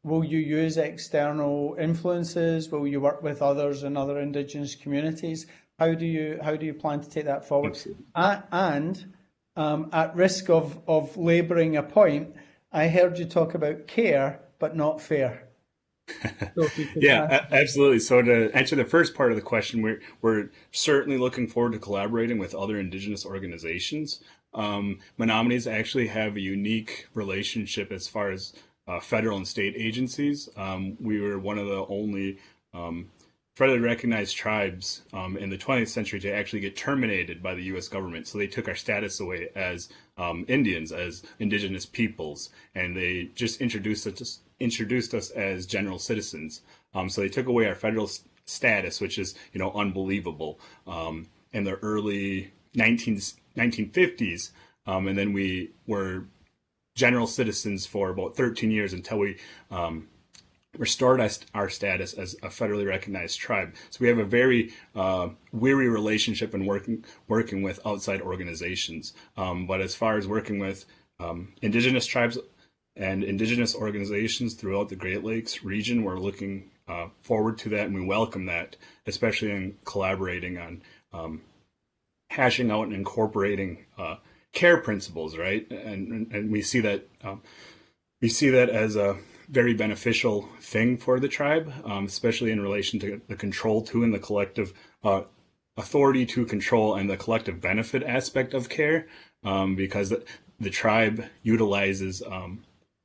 will you use external influences? Will you work with others in other Indigenous communities? How do you plan to take that forward? At risk of labouring a point, I heard you talk about care but not fair. Yeah, absolutely. So to answer the first part of the question, we're certainly looking forward to collaborating with other Indigenous organizations. Menominees actually have a unique relationship as far as federal and state agencies. We were one of the only federally recognized tribes in the 20th century to actually get terminated by the U.S. government. So they took our status away as Indians, as Indigenous peoples, and they just introduced us as general citizens. So they took away our federal status, which is, unbelievable, in the early 1950s. And then we were general citizens for about 13 years until we restored our status as a federally recognized tribe. So we have a very weary relationship in working with outside organizations. But as far as working with Indigenous tribes and Indigenous organizations throughout the Great Lakes region, we're looking forward to that, and we welcome that, especially in collaborating on hashing out and incorporating care principles, right? And we see that as a very beneficial thing for the tribe, especially in relation to the control to and the collective authority to control and the collective benefit aspect of care, because the tribe utilizes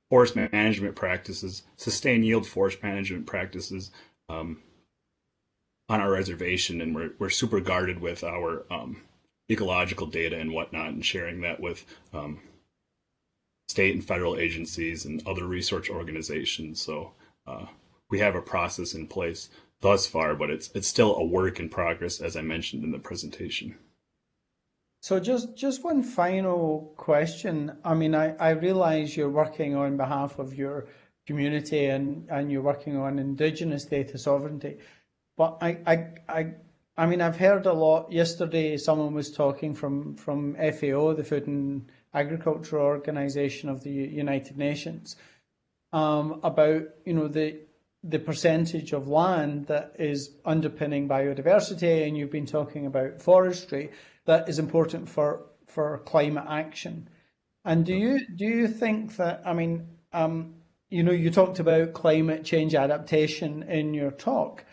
forest management practices, sustained yield forest management practices on our reservation, and we're super guarded with our ecological data and whatnot, and sharing that with state and federal agencies and other research organizations. So we have a process in place thus far, but it's still a work in progress, as I mentioned in the presentation. So just one final question. I mean, I realize you're working on behalf of your community and you're working on Indigenous data sovereignty, but I mean, I've heard a lot. Yesterday, someone was talking from FAO, the Food and Agriculture Organization of the United Nations, about the percentage of land that is underpinning biodiversity, and you've been talking about forestry that is important for climate action. And do you think that, I mean, you talked about climate change adaptation in your talk.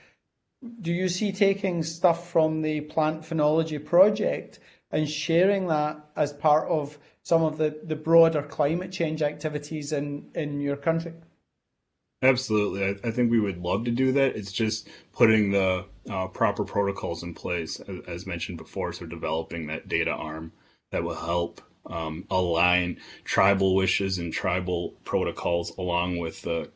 Do you see taking stuff from the Plant Phenology Project and sharing that as part of some of the broader climate change activities in your country? Absolutely. I think we would love to do that. It's just putting the proper protocols in place, as mentioned before, so developing that data arm that will help align tribal wishes and tribal protocols along with the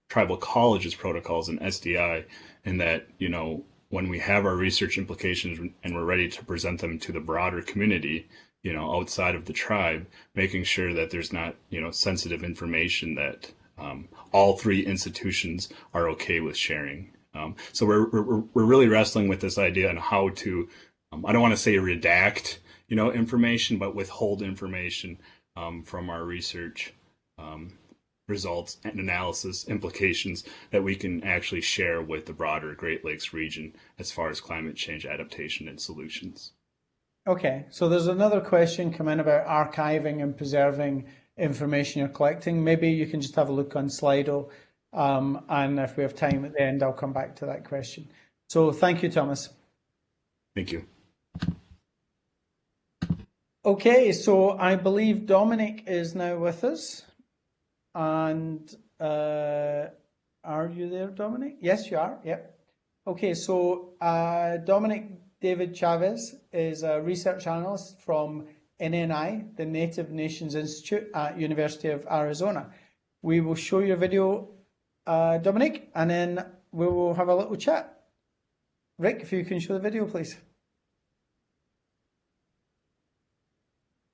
tribal colleges protocols and SDI, and that, you know, when we have our research implications and we're ready to present them to the broader community, you know, outside of the tribe, making sure that there's not, you know, sensitive information that all three institutions are okay with sharing. So we're really wrestling with this idea on how to, I don't want to say redact, you know, information, but withhold information from our research results and analysis implications that we can actually share with the broader Great Lakes region as far as climate change adaptation and solutions. Okay, so there's another question come in about archiving and preserving information you're collecting. Maybe you can just have a look on Slido, and if we have time at the end, I'll come back to that question. So thank you, Thomas. Thank you. Okay, so I believe Dominic is now with us. And are you there, Dominic? Yes, you are. Yep. Okay, so Dominic David Chavez is a research analyst from NNI, the Native Nations Institute at University of Arizona. We will show your video, Dominic, and then we will have a little chat. Rick, if you can show the video, please.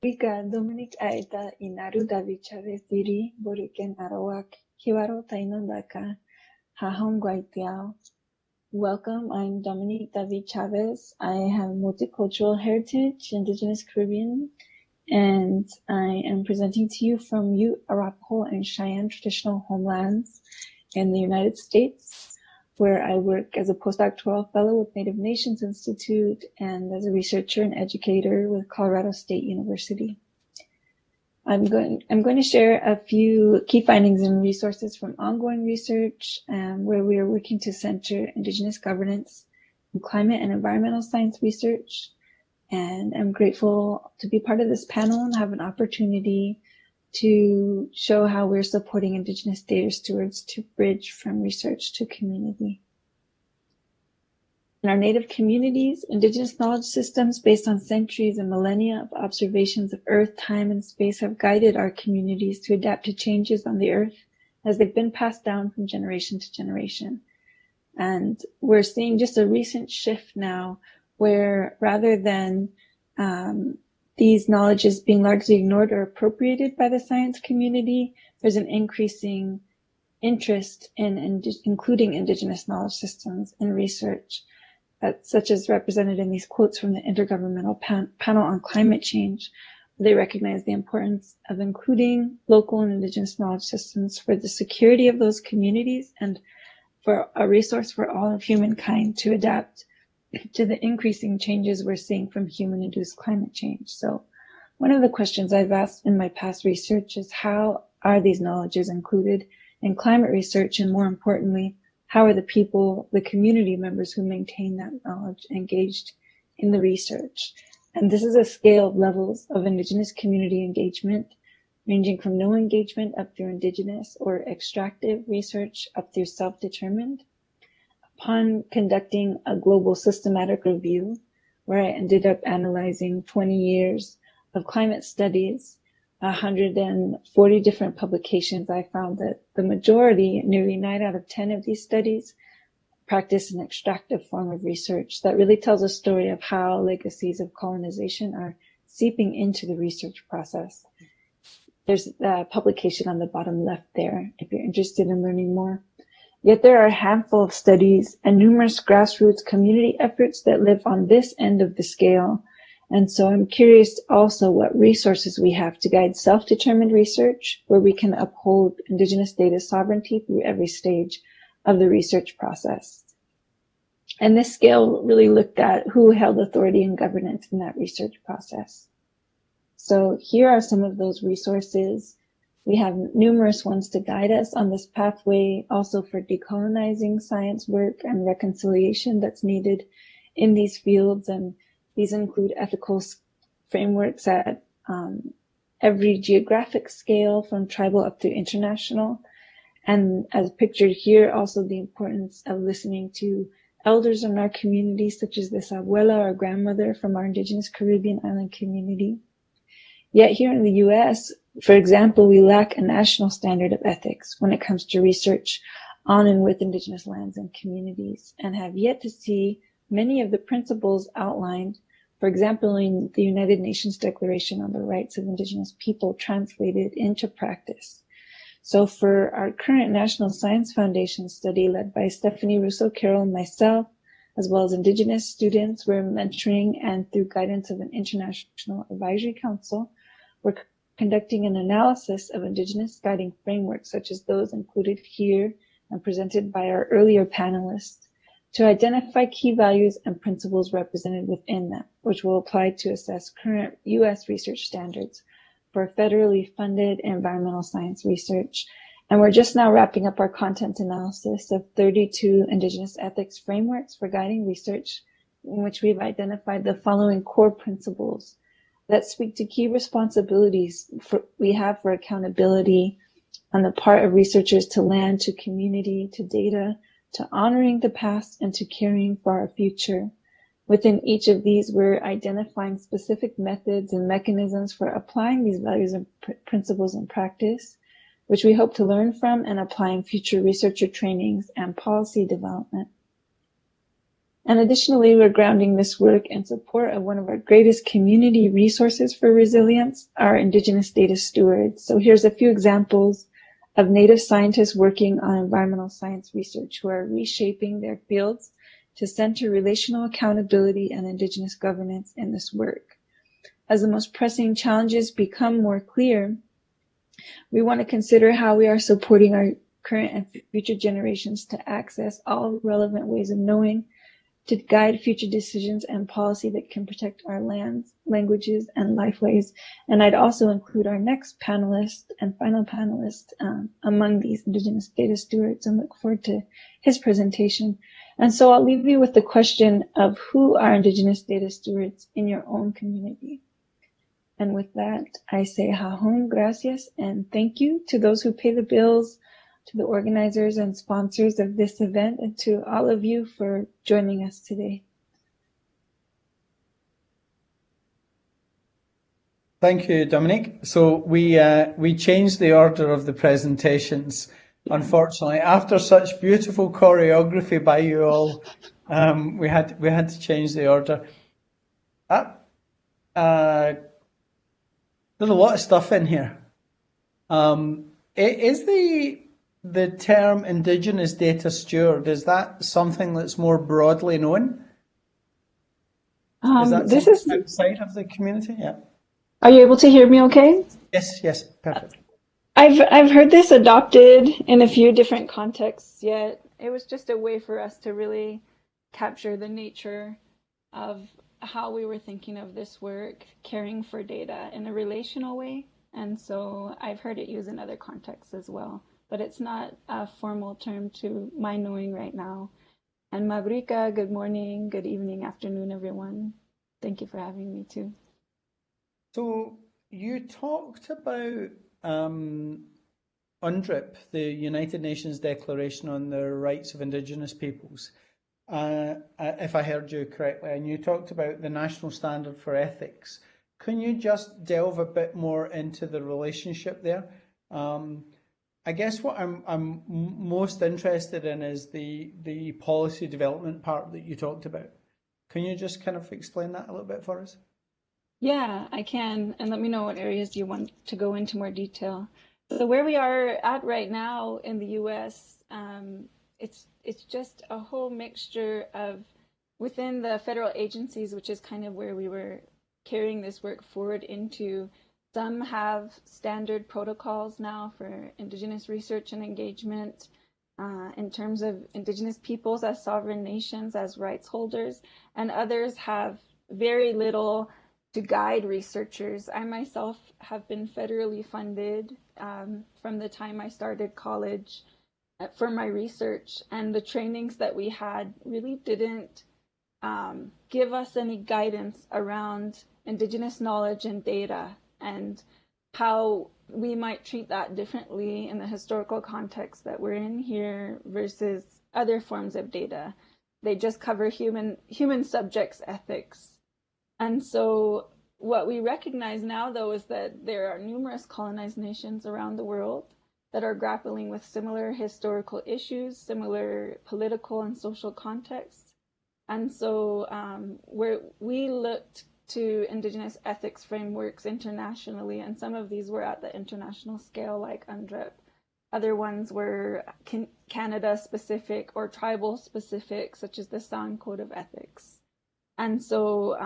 Rika Dominic Aita Inaru David Chavez Diri Boriken Arawak Hiwaro Tainondaka Hahong Guaitiao. Welcome, I'm Dominic David Chavez. I have multicultural heritage, Indigenous Caribbean, and I am presenting to you from Ute, Arapaho, and Cheyenne traditional homelands in the United States, where I work as a postdoctoral fellow with Native Nations Institute and as a researcher and educator with Colorado State University. I'm going to share a few key findings and resources from ongoing research where we are working to center Indigenous governance in climate and environmental science research. And I'm grateful to be part of this panel and have an opportunity to show how we're supporting Indigenous data stewards to bridge from research to community. In our Native communities, Indigenous knowledge systems based on centuries and millennia of observations of Earth, time, and space have guided our communities to adapt to changes on the Earth as they've been passed down from generation to generation. And we're seeing just a recent shift now where rather than these knowledges being largely ignored or appropriated by the science community, there's an increasing interest in including Indigenous knowledge systems in research, such as represented in these quotes from the Intergovernmental Panel on Climate Change. They recognize the importance of including local and Indigenous knowledge systems for the security of those communities and for a resource for all of humankind to adapt to the increasing changes we're seeing from human-induced climate change. So one of the questions I've asked in my past research is how are these knowledges included in climate research, and more importantly, how are the people, the community members who maintain that knowledge engaged in the research? And this is a scale of levels of Indigenous community engagement, ranging from no engagement up through Indigenous or extractive research up through self-determined. Upon conducting a global systematic review, where I ended up analyzing 20 years of climate studies, 140 different publications, I found that the majority, nearly 9 out of 10 of these studies, practice an extractive form of research that really tells a story of how legacies of colonization are seeping into the research process. There's a publication on the bottom left there if you're interested in learning more. Yet there are a handful of studies and numerous grassroots community efforts that live on this end of the scale. And so I'm curious also what resources we have to guide self-determined research where we can uphold Indigenous data sovereignty through every stage of the research process. And this scale really looked at who held authority and governance in that research process. So here are some of those resources. We have numerous ones to guide us on this pathway, also for decolonizing science work and reconciliation that's needed in these fields. And These include ethical frameworks at every geographic scale, from tribal up to international. And as pictured here, also the importance of listening to elders in our community, such as this abuela or grandmother from our Indigenous Caribbean island community. Yet here in the US, for example, we lack a national standard of ethics when it comes to research on and with Indigenous lands and communities, and have yet to see many of the principles outlined, for example, in the United Nations Declaration on the Rights of Indigenous People, translated into practice. So for our current National Science Foundation study led by Stephanie Russo-Carroll and myself, as well as Indigenous students, we're mentoring, and through guidance of an International Advisory Council, we're conducting an analysis of Indigenous guiding frameworks such as those included here and presented by our earlier panelists to identify key values and principles represented within them, which will apply to assess current U.S. research standards for federally funded environmental science research. And we're just now wrapping up our content analysis of 32 Indigenous ethics frameworks for guiding research, in which we've identified the following core principles that speak to key responsibilities we have for accountability on the part of researchers to land, to community, to data, to honoring the past, and to caring for our future. Within each of these, we're identifying specific methods and mechanisms for applying these values and principles in practice, which we hope to learn from and apply in future researcher trainings and policy development. And additionally, we're grounding this work in support of one of our greatest community resources for resilience, our Indigenous data stewards. So here's a few examples of Native scientists working on environmental science research who are reshaping their fields to center relational accountability and Indigenous governance in this work. As the most pressing challenges become more clear, we want to consider how we are supporting our current and future generations to access all relevant ways of knowing, to guide future decisions and policy that can protect our lands, languages, and lifeways. And I'd also include our next panelist and final panelist among these Indigenous data stewards, and look forward to his presentation. And so I'll leave you with the question of who are Indigenous data stewards in your own community. And with that, I say hahon, gracias, and thank you to those who pay the bills, to the organizers and sponsors of this event, and to all of you for joining us today. Thank you, Dominique. So we changed the order of the presentations. Unfortunately, after such beautiful choreography by you all, we had to change the order. There's a lot of stuff in here. Is the term Indigenous data steward, is that something that's more broadly known? Is that this is outside of the community? Yeah. Are you able to hear me okay? Yes, perfect. I've heard this adopted in a few different contexts, yet it was just a way for us to really capture the nature of how we were thinking of this work, caring for data in a relational way. And so I've heard it used in other contexts as well, but it's not a formal term to my knowing right now. And Mabrika, good morning, good evening, afternoon, everyone. Thank you for having me too. So you talked about UNDRIP, the United Nations Declaration on the Rights of Indigenous Peoples, if I heard you correctly, and you talked about the national standard for ethics. Can you just delve a bit more into the relationship there? I guess what I'm most interested in is the policy development part that you talked about. Can you just kind of explain that a little bit for us? Yeah, I can, and let me know what areas you want to go into more detail. So where we are at right now in the US, it's just a whole mixture of within the federal agencies, which is kind of where we were carrying this work forward into. Some have standard protocols now for Indigenous research and engagement in terms of Indigenous peoples as sovereign nations, as rights holders, and others have very little to guide researchers. I myself have been federally funded from the time I started college for my research, and the trainings that we had really didn't give us any guidance around Indigenous knowledge and data and how we might treat that differently in the historical context that we're in here versus other forms of data. They just cover human subjects ethics. And so what we recognize now, though, is that there are numerous colonized nations around the world that are grappling with similar historical issues, similar political and social contexts. And so we looked to Indigenous ethics frameworks internationally, and some of these were at the international scale, like UNDRIP. Other ones were Canada-specific or tribal-specific, such as the Sound Code of Ethics. And so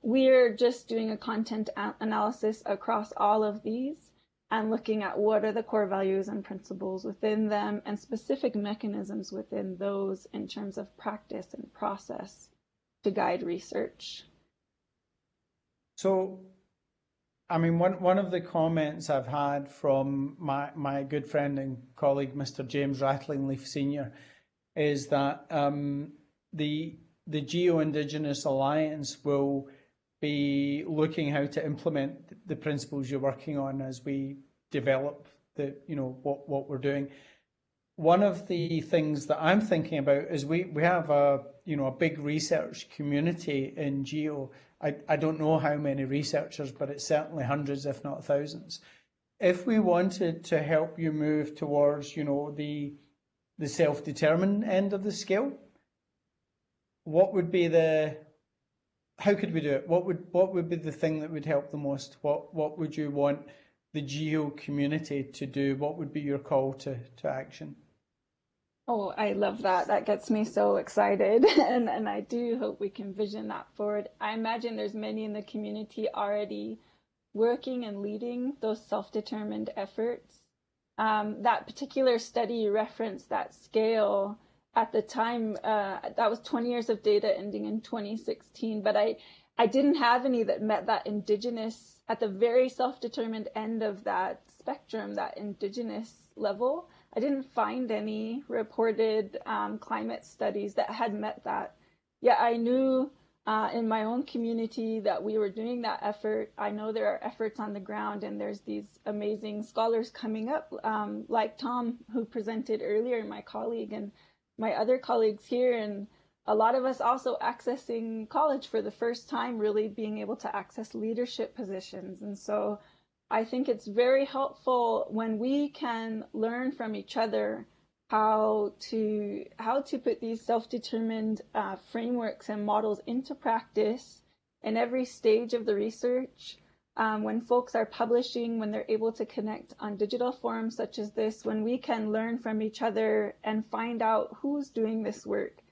we're just doing a content analysis across all of these and looking at what are the core values and principles within them and specific mechanisms within those in terms of practice and process to guide research. So, I mean, one of the comments I've had from my good friend and colleague, Mr. James Rattlingleaf Sr., is that the GEO Indigenous Alliance will be looking how to implement the principles you're working on as we develop what we're doing. One of the things that I'm thinking about is we have a big research community in GEO. I don't know how many researchers, but it's certainly hundreds, if not thousands. If we wanted to help you move towards, the self-determined end of the scale, what would be how could we do it? What would be the thing that would help the most? What would you want the GEO community to do? What would be your call to action? Oh, I love that. That gets me so excited. And I do hope we can vision that forward. I imagine there's many in the community already working and leading those self-determined efforts. That particular study you referenced, that scale, at the time, that was 20 years of data ending in 2016, but I didn't have any that met that Indigenous, at the very self-determined end of that spectrum, that Indigenous level. I didn't find any reported climate studies that had met that. Yet I knew in my own community that we were doing that effort. I know there are efforts on the ground, and there's these amazing scholars coming up, like Tom, who presented earlier, my colleague, and my other colleagues here, and a lot of us also accessing college for the first time, really being able to access leadership positions. And so I think it's very helpful when we can learn from each other how to put these self-determined frameworks and models into practice in every stage of the research. When folks are publishing, when they're able to connect on digital forums such as this, when we can learn from each other and find out who's doing this work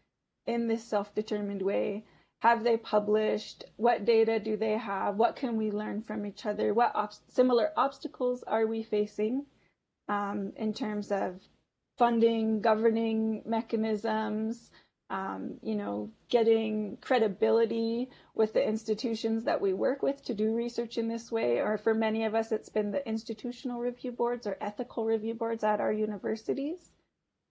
in this self-determined way. Have they published? What data do they have? What can we learn from each other? What similar obstacles are we facing in terms of funding, governing mechanisms, getting credibility with the institutions that we work with to do research in this way? Or for many of us, it's been the institutional review boards or ethical review boards at our universities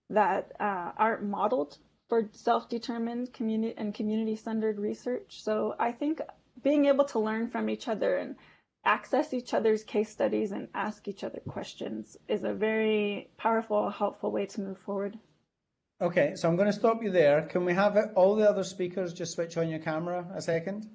that aren't modeled for self-determined community-centered research. So I think being able to learn from each other and access each other's case studies and ask each other questions is a very powerful, helpful way to move forward. Okay, so I'm going to stop you there. Can we have all the other speakers just switch on your camera a second?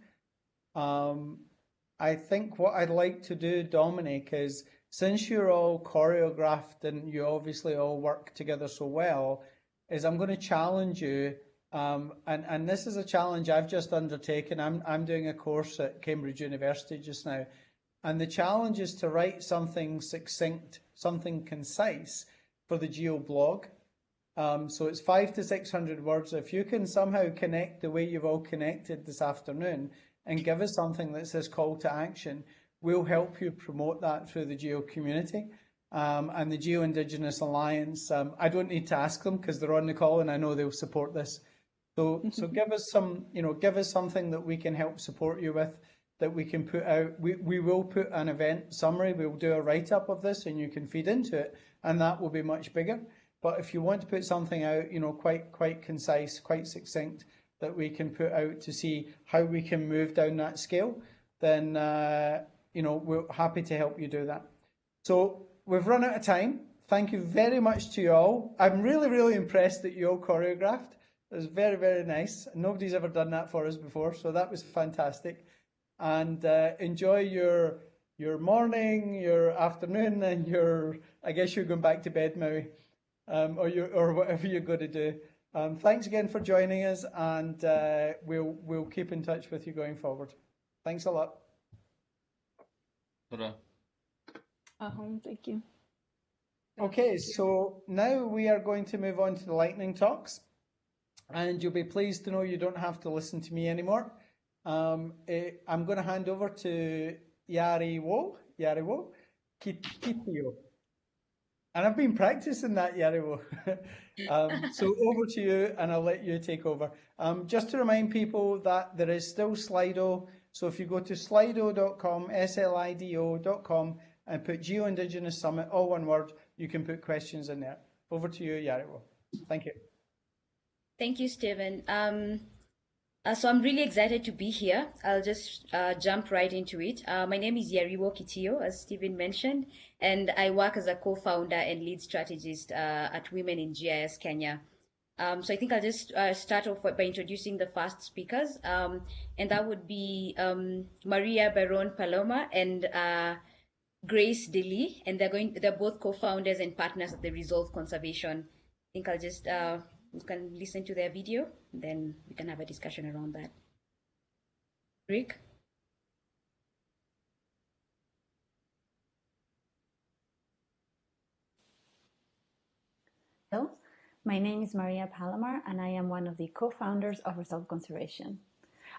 I think what I'd like to do, Dominic, is since you're all choreographed and you obviously all work together so well, is I'm going to challenge you, and this is a challenge I've just undertaken. I'm doing a course at Cambridge University just now, and the challenge is to write something succinct, something concise for the GEO blog. So it's 500 to 600 words. If you can somehow connect the way you've all connected this afternoon and give us something that says call to action, we'll help you promote that through the GEO community. And the GEO Indigenous Alliance, I don't need to ask them because they're on the call and I know they'll support this. So give us something that we can help support you with, that we can put out. We will put an event summary. We'll do a write-up of this and you can feed into it, and that will be much bigger. But if you want to put something out, quite concise, quite succinct, that we can put out to see how we can move down that scale, then we're happy to help you do that. So we've run out of time. Thank you very much to you all. I'm really, really impressed that you all choreographed. It was very, very nice. Nobody's ever done that for us before, so that was fantastic. And enjoy your morning, your afternoon, and I guess you're going back to bed, Maui, or whatever you're going to do. Thanks again for joining us, and we'll keep in touch with you going forward. Thanks a lot. Ta-da. Thank you. Okay, so now we are going to move on to the lightning talks, and you'll be pleased to know you don't have to listen to me anymore. I'm going to hand over to Yariwo Kitio. And I've been practicing that, Yariwo. So over to you, and I'll let you take over. Just to remind people that there is still Slido. So if you go to slido.com, slido.com, and put GEO Indigenous Summit, all one word, you can put questions in there. Over to you, Yariwo. Thank you. Thank you, Stephen. So I'm really excited to be here. I'll just jump right into it. My name is Yariwo Kitio, as Stephen mentioned, and I work as a co-founder and lead strategist at Women in GIS Kenya. So I think I'll just start off by introducing the first speakers, and that would be Maria Baron Paloma and Grace DeLee, and they're both co-founders and partners of the Resolve Conservation. I think I'll just you can listen to their video, then we can have a discussion around that. Rick? Hello, my name is Maria Palomar, and I am one of the co-founders of Resolve Conservation.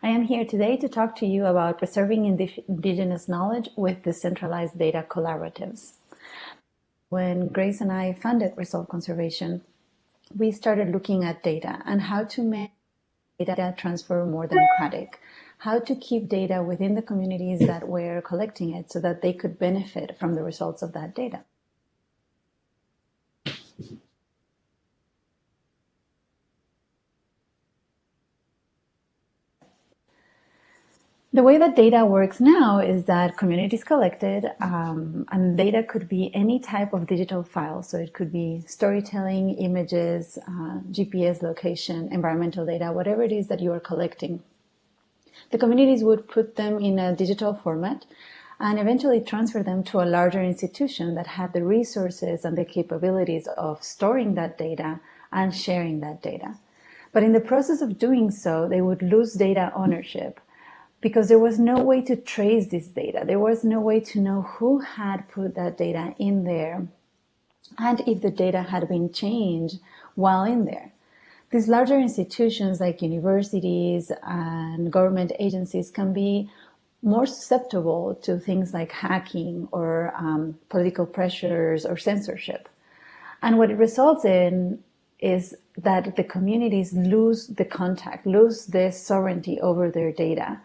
I am here today to talk to you about preserving indigenous knowledge with decentralized data collaboratives. When Grace and I funded Resolve Conservation, we started looking at data and how to make data transfer more democratic, how to keep data within the communities that were collecting it so that they could benefit from the results of that data. The way that data works now is that communities collected, and data could be any type of digital file. So it could be storytelling, images, GPS location, environmental data, whatever it is that you are collecting. The communities would put them in a digital format and eventually transfer them to a larger institution that had the resources and the capabilities of storing that data and sharing that data. But in the process of doing so, they would lose data ownership, because there was no way to trace this data. There was no way to know who had put that data in there and if the data had been changed while in there. These larger institutions like universities and government agencies can be more susceptible to things like hacking or political pressures or censorship. And what it results in is that the communities lose the contact, lose the sovereignty over their data.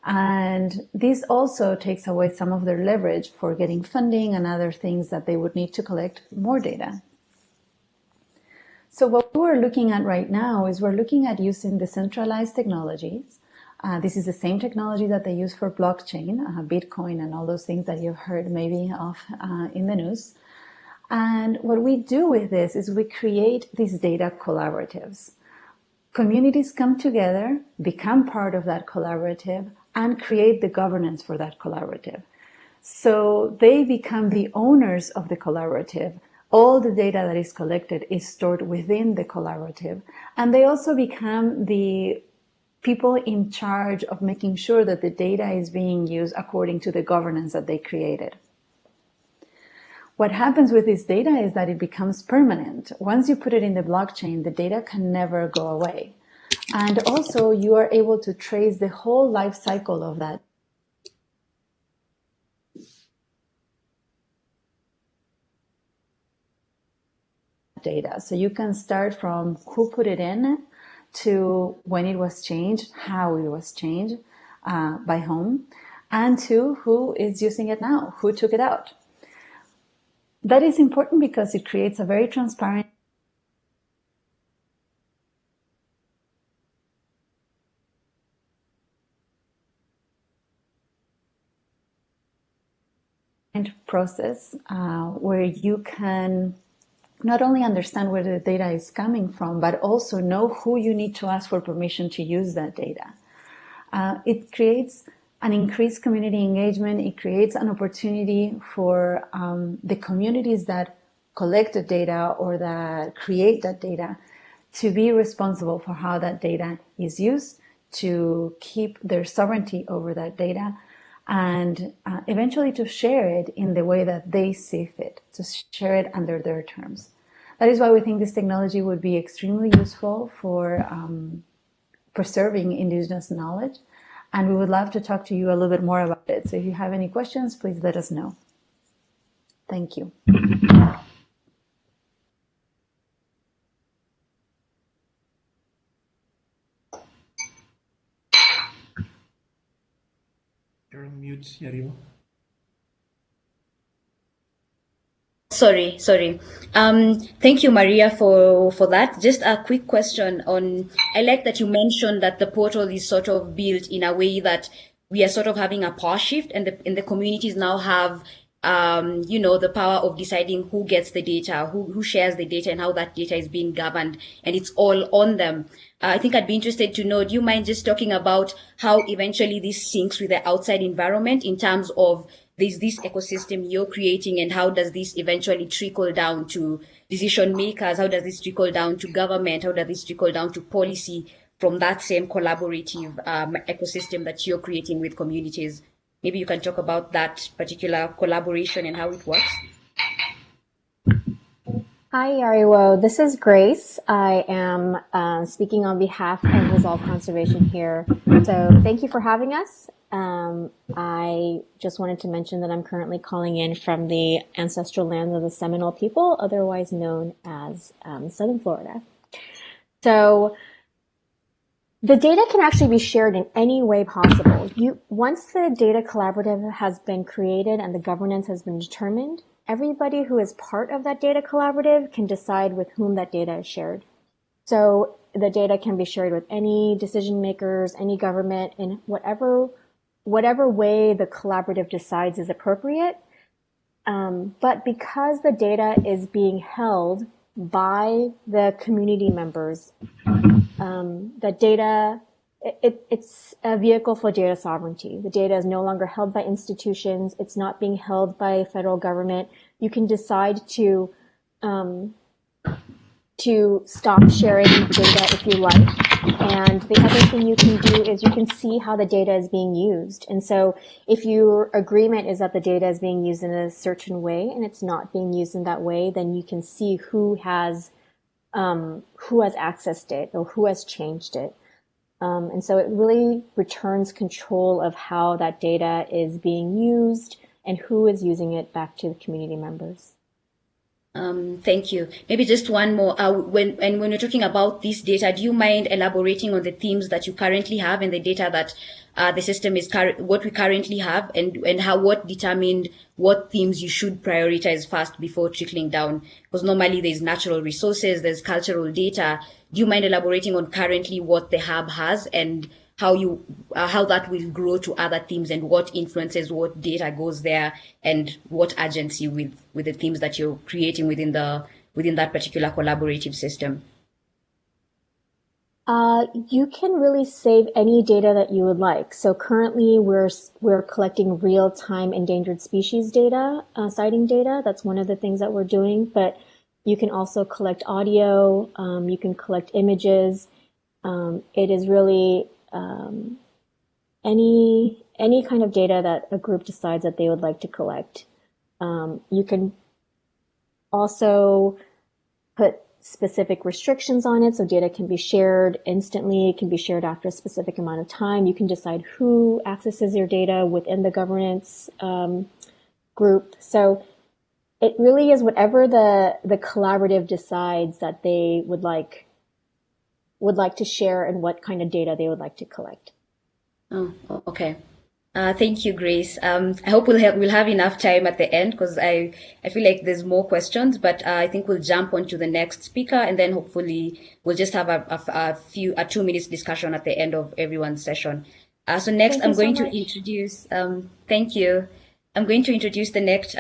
And this also takes away some of their leverage for getting funding and other things that they would need to collect more data. So what we're looking at right now is we're looking at using decentralized technologies. This is the same technology that they use for blockchain, Bitcoin, and all those things that you've heard maybe of in the news. And what we do with this is we create these data collaboratives. Communities come together, become part of that collaborative, and create the governance for that collaborative. So they become the owners of the collaborative. All the data that is collected is stored within the collaborative. And they also become the people in charge of making sure that the data is being used according to the governance that they created. What happens with this data is that it becomes permanent. Once you put it in the blockchain, the data can never go away. And also you are able to trace the whole life cycle of that data. So you can start from who put it in to when it was changed, how it was changed, by whom, and to who is using it now, who took it out. That is important because it creates a very transparent process where you can not only understand where the data is coming from, but also know who you need to ask for permission to use that data. It creates an increased community engagement. It creates an opportunity for the communities that collect the data or that create that data to be responsible for how that data is used, to keep their sovereignty over that data, and eventually to share it in the way that they see fit, to share it under their terms. That is why we think this technology would be extremely useful for preserving Indigenous knowledge, and we would love to talk to you a little bit more about it. So if you have any questions, please let us know. Thank you. You're on mute, Yaribo. Sorry. Thank you, Maria, for that. Just a quick question on, I like that you mentioned that the portal is sort of built in a way that we are sort of having a power shift, and the communities now have, the power of deciding who gets the data, who shares the data, and how that data is being governed, and it's all on them. I think I'd be interested to know, do you mind just talking about how eventually this syncs with the outside environment in terms of this ecosystem you're creating, and how does this eventually trickle down to decision makers? How does this trickle down to government? How does this trickle down to policy from that same collaborative ecosystem that you're creating with communities? Maybe you can talk about that particular collaboration and how it works. Hi, Yariwo. This is Grace. I am speaking on behalf of Resolve Conservation here. So thank you for having us. I just wanted to mention that I'm currently calling in from the ancestral lands of the Seminole people, otherwise known as Southern Florida. So the data can actually be shared in any way possible. Once the data collaborative has been created and the governance has been determined, everybody who is part of that data collaborative can decide with whom that data is shared. So the data can be shared with any decision makers, any government, in whatever way the collaborative decides is appropriate. But because the data is being held by the community members, the data, it's a vehicle for data sovereignty. The data is no longer held by institutions. It's not being held by federal government. You can decide to stop sharing data if you like. And the other thing you can do is you can see how the data is being used. And so if your agreement is that the data is being used in a certain way and it's not being used in that way, then you can see who has accessed it or who has changed it. And so it really returns control of how that data is being used and who is using it back to the community members. Thank you. Maybe just one more. When you're talking about this data, do you mind elaborating on the themes that you currently have and the data that the system is what we currently have, and what determined what themes you should prioritize first before trickling down? Because normally there's natural resources, there's cultural data. Do you mind elaborating on currently what the hub has and how that will grow to other themes, and what influences what data goes there, and what agency with the themes that you're creating within that particular collaborative system? You can really save any data that you would like. So currently we're collecting real-time endangered species data, sighting data. That's one of the things that we're doing, but you can also collect audio, you can collect images. It is really any kind of data that a group decides that they would like to collect. You can also put specific restrictions on it, so data can be shared instantly, it can be shared after a specific amount of time. You can decide who accesses your data within the governance group. So it really is whatever the collaborative decides that they would like to share and what kind of data they would like to collect. Oh, okay. Thank you, Grace. I hope we'll have enough time at the end, because I feel like there's more questions, but I think we'll jump on to the next speaker, and then hopefully we'll just have a 2 minutes discussion at the end of everyone's session. So next I'm going to introduce, thank you. I'm going to introduce the next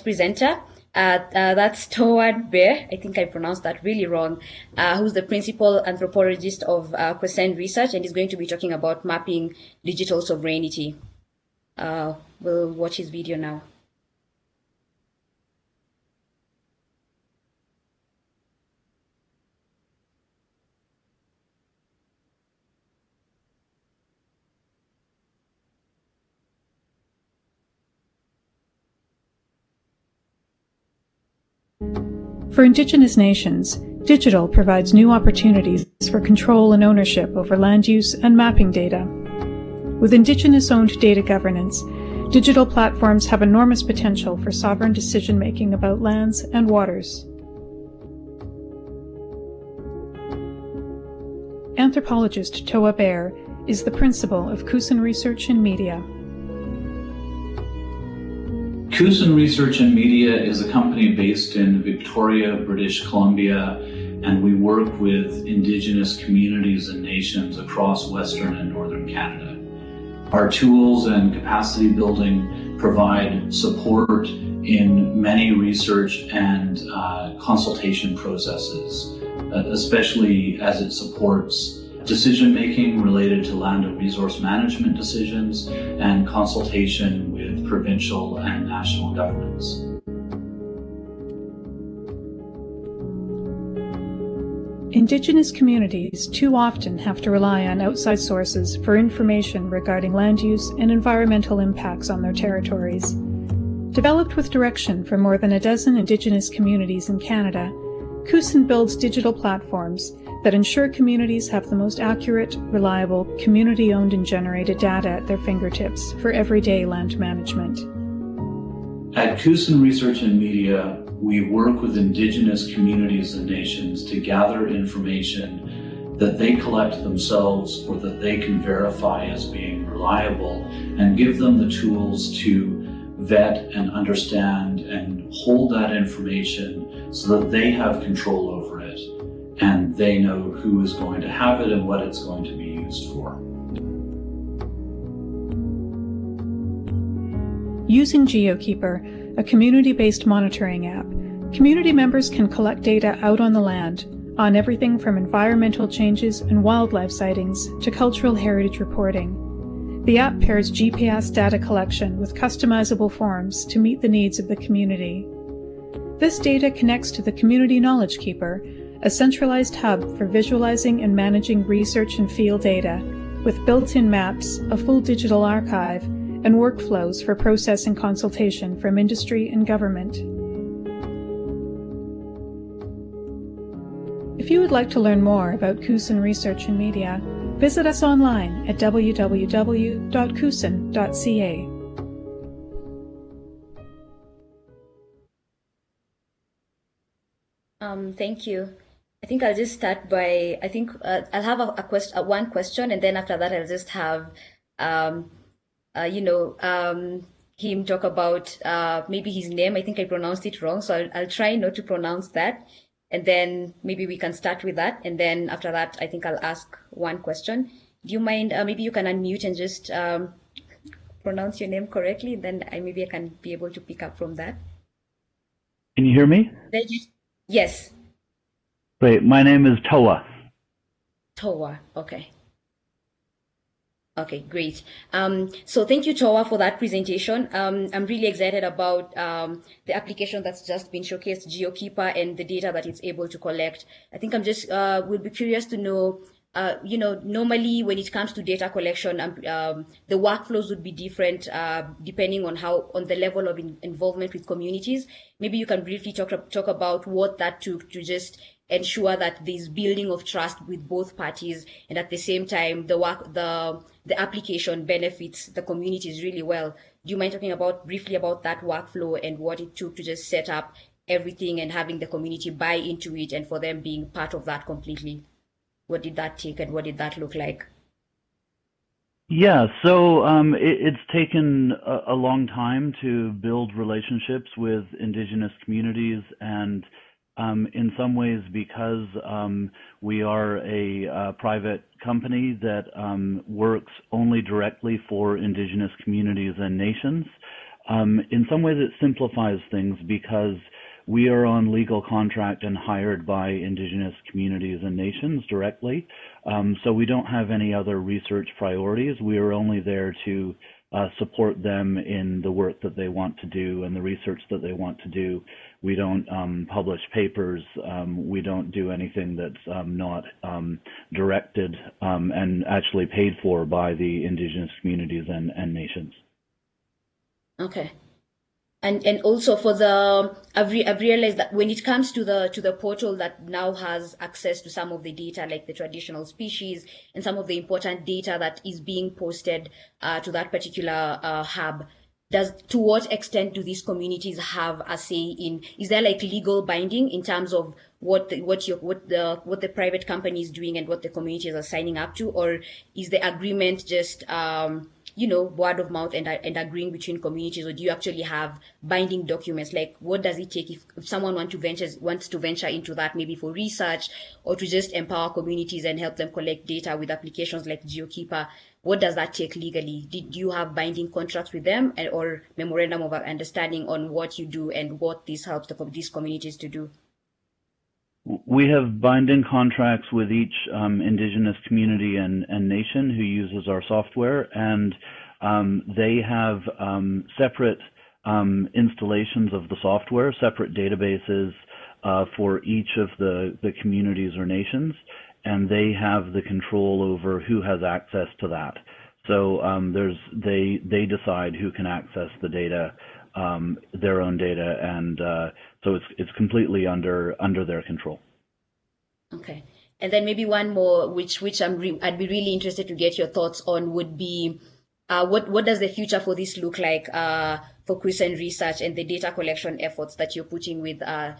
presenter. That's Toward Bear. I think I pronounced that really wrong. Who's the principal anthropologist of Crescent Research, and is going to be talking about mapping digital sovereignty. We'll watch his video now. For Indigenous nations, digital provides new opportunities for control and ownership over land use and mapping data. With Indigenous-owned data governance, digital platforms have enormous potential for sovereign decision-making about lands and waters. Anthropologist Toa Bear is the principal of Crescent Research and Media. Crescent Research and Media is a company based in Victoria, British Columbia, and we work with Indigenous communities and nations across Western and Northern Canada. Our tools and capacity building provide support in many research and consultation processes, especially as it supports decision-making related to land and resource management decisions and consultation with provincial and national governments. Indigenous communities too often have to rely on outside sources for information regarding land use and environmental impacts on their territories. Developed with direction from more than a dozen Indigenous communities in Canada, Crescent builds digital platforms that ensure communities have the most accurate, reliable, community-owned and generated data at their fingertips for everyday land management. At Crescent Research and Media, we work with Indigenous communities and nations to gather information that they collect themselves or that they can verify as being reliable, and give them the tools to vet and understand and hold that information so that they have control over it and they know who is going to have it and what it's going to be used for. Using GeoKeeper, a community-based monitoring app, community members can collect data out on the land on everything from environmental changes and wildlife sightings to cultural heritage reporting. The app pairs GPS data collection with customizable forms to meet the needs of the community. This data connects to the Community Knowledge Keeper, a centralized hub for visualizing and managing research and field data, with built-in maps, a full digital archive, and workflows for processing consultation from industry and government. If you would like to learn more about Crescent Research and Media, visit us online at www.crescent.ca. Thank you. I think I'll just start by, I'll have one question, and then after that I'll just have, him talk about maybe his name. I think I pronounced it wrong, so I'll try not to pronounce that. And then maybe we can start with that. And then after that, I think I'll ask one question. Do you mind, maybe you can unmute and just pronounce your name correctly. Then maybe I can be able to pick up from that. Can you hear me? Yes. Great. My name is Toa. Toa. Okay. Okay, great. So thank you, Toa, for that presentation. I'm really excited about the application that's just been showcased, GeoKeeper, and the data that it's able to collect. I think I'm just would be curious to know, normally when it comes to data collection, the workflows would be different depending on the level of involvement with communities. Maybe you can briefly talk about what that took to just ensure that there's building of trust with both parties, and at the same time, the application benefits the communities really well. Do you mind talking briefly about that workflow and what it took to just set up everything and having the community buy into it, and for them being part of that completely? What did that take, and what did that look like? Yeah, so it's taken a long time to build relationships with Indigenous communities, and in some ways, because we are a private company that works only directly for Indigenous communities and nations, in some ways it simplifies things because we are on legal contract and hired by Indigenous communities and nations directly. So we don't have any other research priorities. We are only there to support them in the work that they want to do and the research that they want to do. We don't publish papers. We don't do anything that's not directed and actually paid for by the Indigenous communities and nations. Okay. And also for I've realized that when it comes to the portal that now has access to some of the data, like the traditional species and some of the important data that is being posted to that particular hub, to what extent do these communities have a say in? Is there like legal binding in terms of what the private company is doing and what the communities are signing up to, or is the agreement just word of mouth and agreeing between communities, or do you actually have binding documents? Like, what does it take if someone wants to venture into that, maybe for research or to just empower communities and help them collect data with applications like GeoKeeper? What does that take legally? Do you have binding contracts with them or memorandum of understanding on what you do and what this helps these communities to do? We have binding contracts with each Indigenous community and nation who uses our software, and they have separate installations of the software, separate databases for each of the communities or nations, and they have the control over who has access to that. So they decide who can access the data, their own data, and so it's completely under their control. Okay, and then maybe one more, which I'd be really interested to get your thoughts on, would be what does the future for this look like for Christian research and the data collection efforts that you're putting with data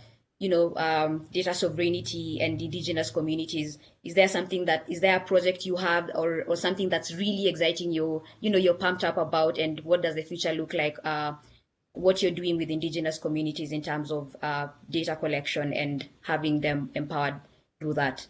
sovereignty and Indigenous communities? Is there a project you have or something that's really exciting you're pumped up about, and what does the future look like? What you're doing with Indigenous communities in terms of data collection and having them empowered through that?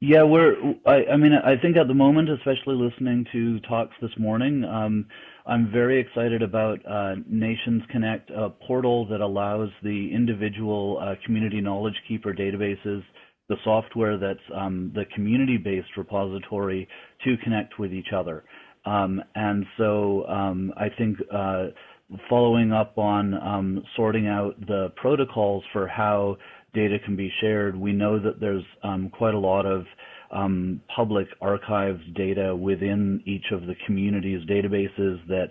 Yeah, I think at the moment, especially listening to talks this morning, I'm very excited about Nations Connect, a portal that allows the individual community knowledge keeper databases, the software that's the community-based repository, to connect with each other. And so I think following up on sorting out the protocols for how data can be shared, we know that there's quite a lot of public archives data within each of the community's databases that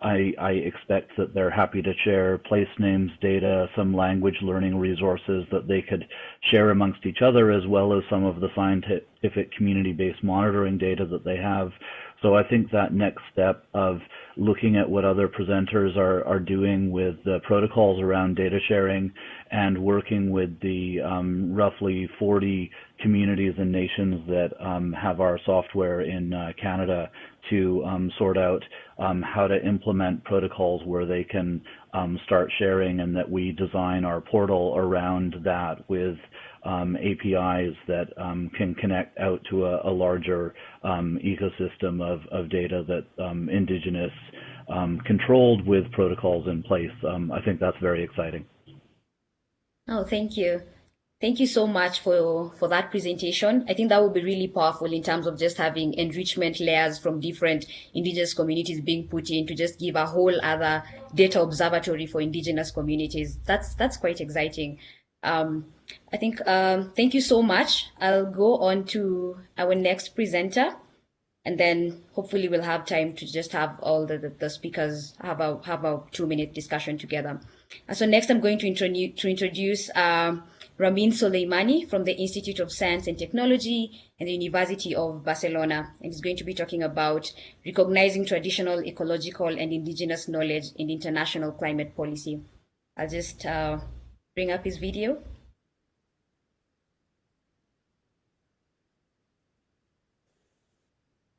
I expect that they're happy to share, place names data, some language learning resources that they could share amongst each other, as well as some of the scientific community-based monitoring data that they have. So I think that next step of looking at what other presenters are doing with the protocols around data sharing and working with the roughly 40 communities and nations that have our software in Canada to sort out how to implement protocols where they can start sharing, and that we design our portal around that with APIs that can connect out to a larger ecosystem of data that Indigenous controlled with protocols in place. I think that's very exciting. Oh, thank you. Thank you so much for that presentation. I think that would be really powerful in terms of just having enrichment layers from different Indigenous communities being put in to just give a whole other data observatory for Indigenous communities. That's quite exciting. I think, thank you so much. I'll go on to our next presenter, and then hopefully we'll have time to just have all the speakers have a 2-minute discussion together. So next I'm going to introduce Ramin Soleimani from the Institute of Science and Technology and the University of Barcelona, and he's going to be talking about recognizing traditional, ecological, and Indigenous knowledge in international climate policy. I'll just bring up his video.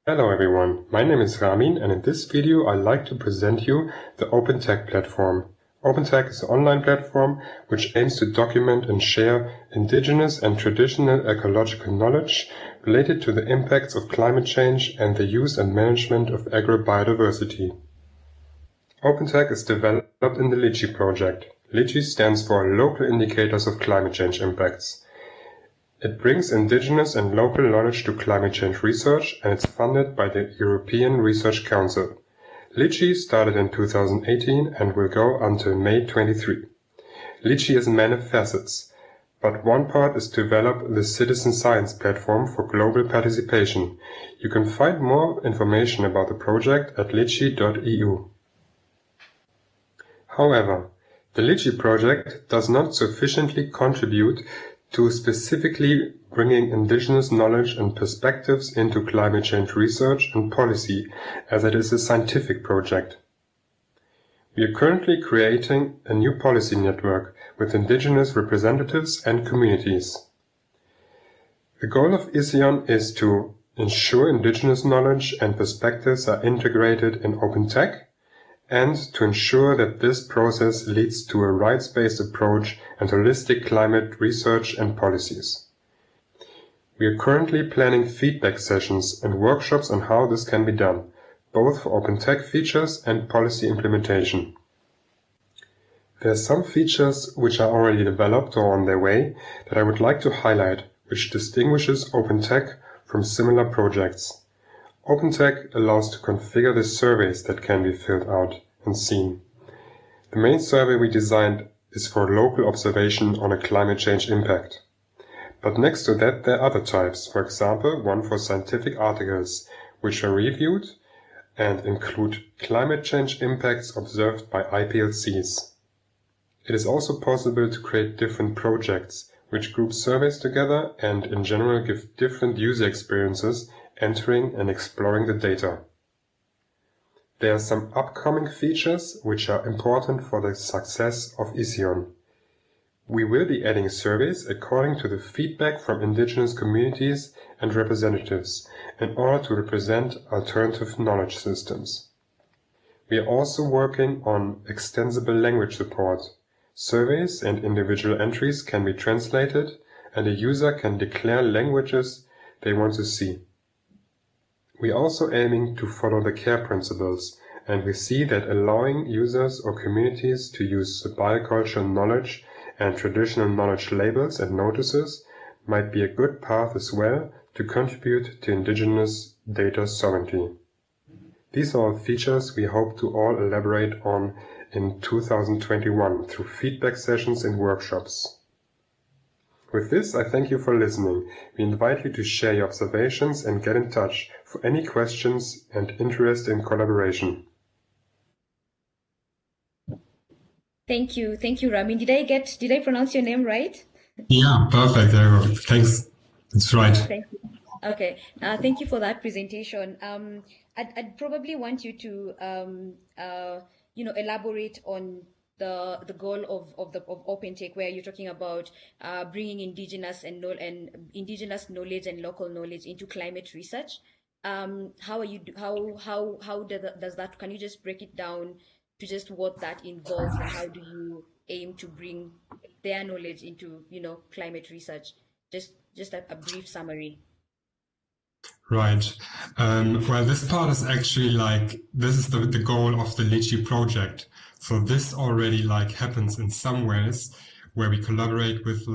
Hello everyone, my name is Ramin, and in this video I'd like to present you the OpenTech platform. OpenTech is an online platform which aims to document and share indigenous and traditional ecological knowledge related to the impacts of climate change and the use and management of agrobiodiversity. OpenTech is developed in the LICHI project. LICHI stands for Local Indicators of Climate Change Impacts. It brings indigenous and local knowledge to climate change research, and it's funded by the European Research Council. LICHI started in 2018 and will go until May 23. LICHI has many facets, but one part is to develop the citizen science platform for global participation. You can find more information about the project at litchi.eu. However, the LICHI project does not sufficiently contribute to specifically bringing indigenous knowledge and perspectives into climate change research and policy, as it is a scientific project. We are currently creating a new policy network with indigenous representatives and communities. The goal of ISION is to ensure indigenous knowledge and perspectives are integrated in OpenTech, and to ensure that this process leads to a rights-based approach and holistic climate research and policies. We are currently planning feedback sessions and workshops on how this can be done, both for OpenTech features and policy implementation. There are some features which are already developed or on their way that I would like to highlight, which distinguishes OpenTech from similar projects. OpenTech allows to configure the surveys that can be filled out and seen. The main survey we designed is for local observation on a climate change impact. But next to that there are other types, for example one for scientific articles, which are reviewed and include climate change impacts observed by IPLCs. It is also possible to create different projects, which group surveys together and in general give different user experiences entering and exploring the data. There are some upcoming features which are important for the success of ISION. We will be adding surveys according to the feedback from indigenous communities and representatives in order to represent alternative knowledge systems. We are also working on extensible language support. Surveys and individual entries can be translated, and a user can declare languages they want to see. We are also aiming to follow the CARE principles, and we see that allowing users or communities to use biocultural knowledge and traditional knowledge labels and notices might be a good path as well to contribute to indigenous data sovereignty. These are all features we hope to all elaborate on in 2021 through feedback sessions and workshops. With this, I thank you for listening. We invite you to share your observations and get in touch for any questions and interest in collaboration. Thank you, Ramin. Did I pronounce your name right? Yeah, perfect. Thanks. That's right. Thank you. Okay, thank you for that presentation. I'd probably want you to elaborate on the goal of OpenTech, where you're talking about bringing indigenous knowledge and local knowledge into climate research. How does that? Can you just break it down to just what that involves, and how do you aim to bring their knowledge into climate research? Just a brief summary. Right. Well, this part is actually this is the goal of the LICHI project. So this already happens in some ways where we collaborate with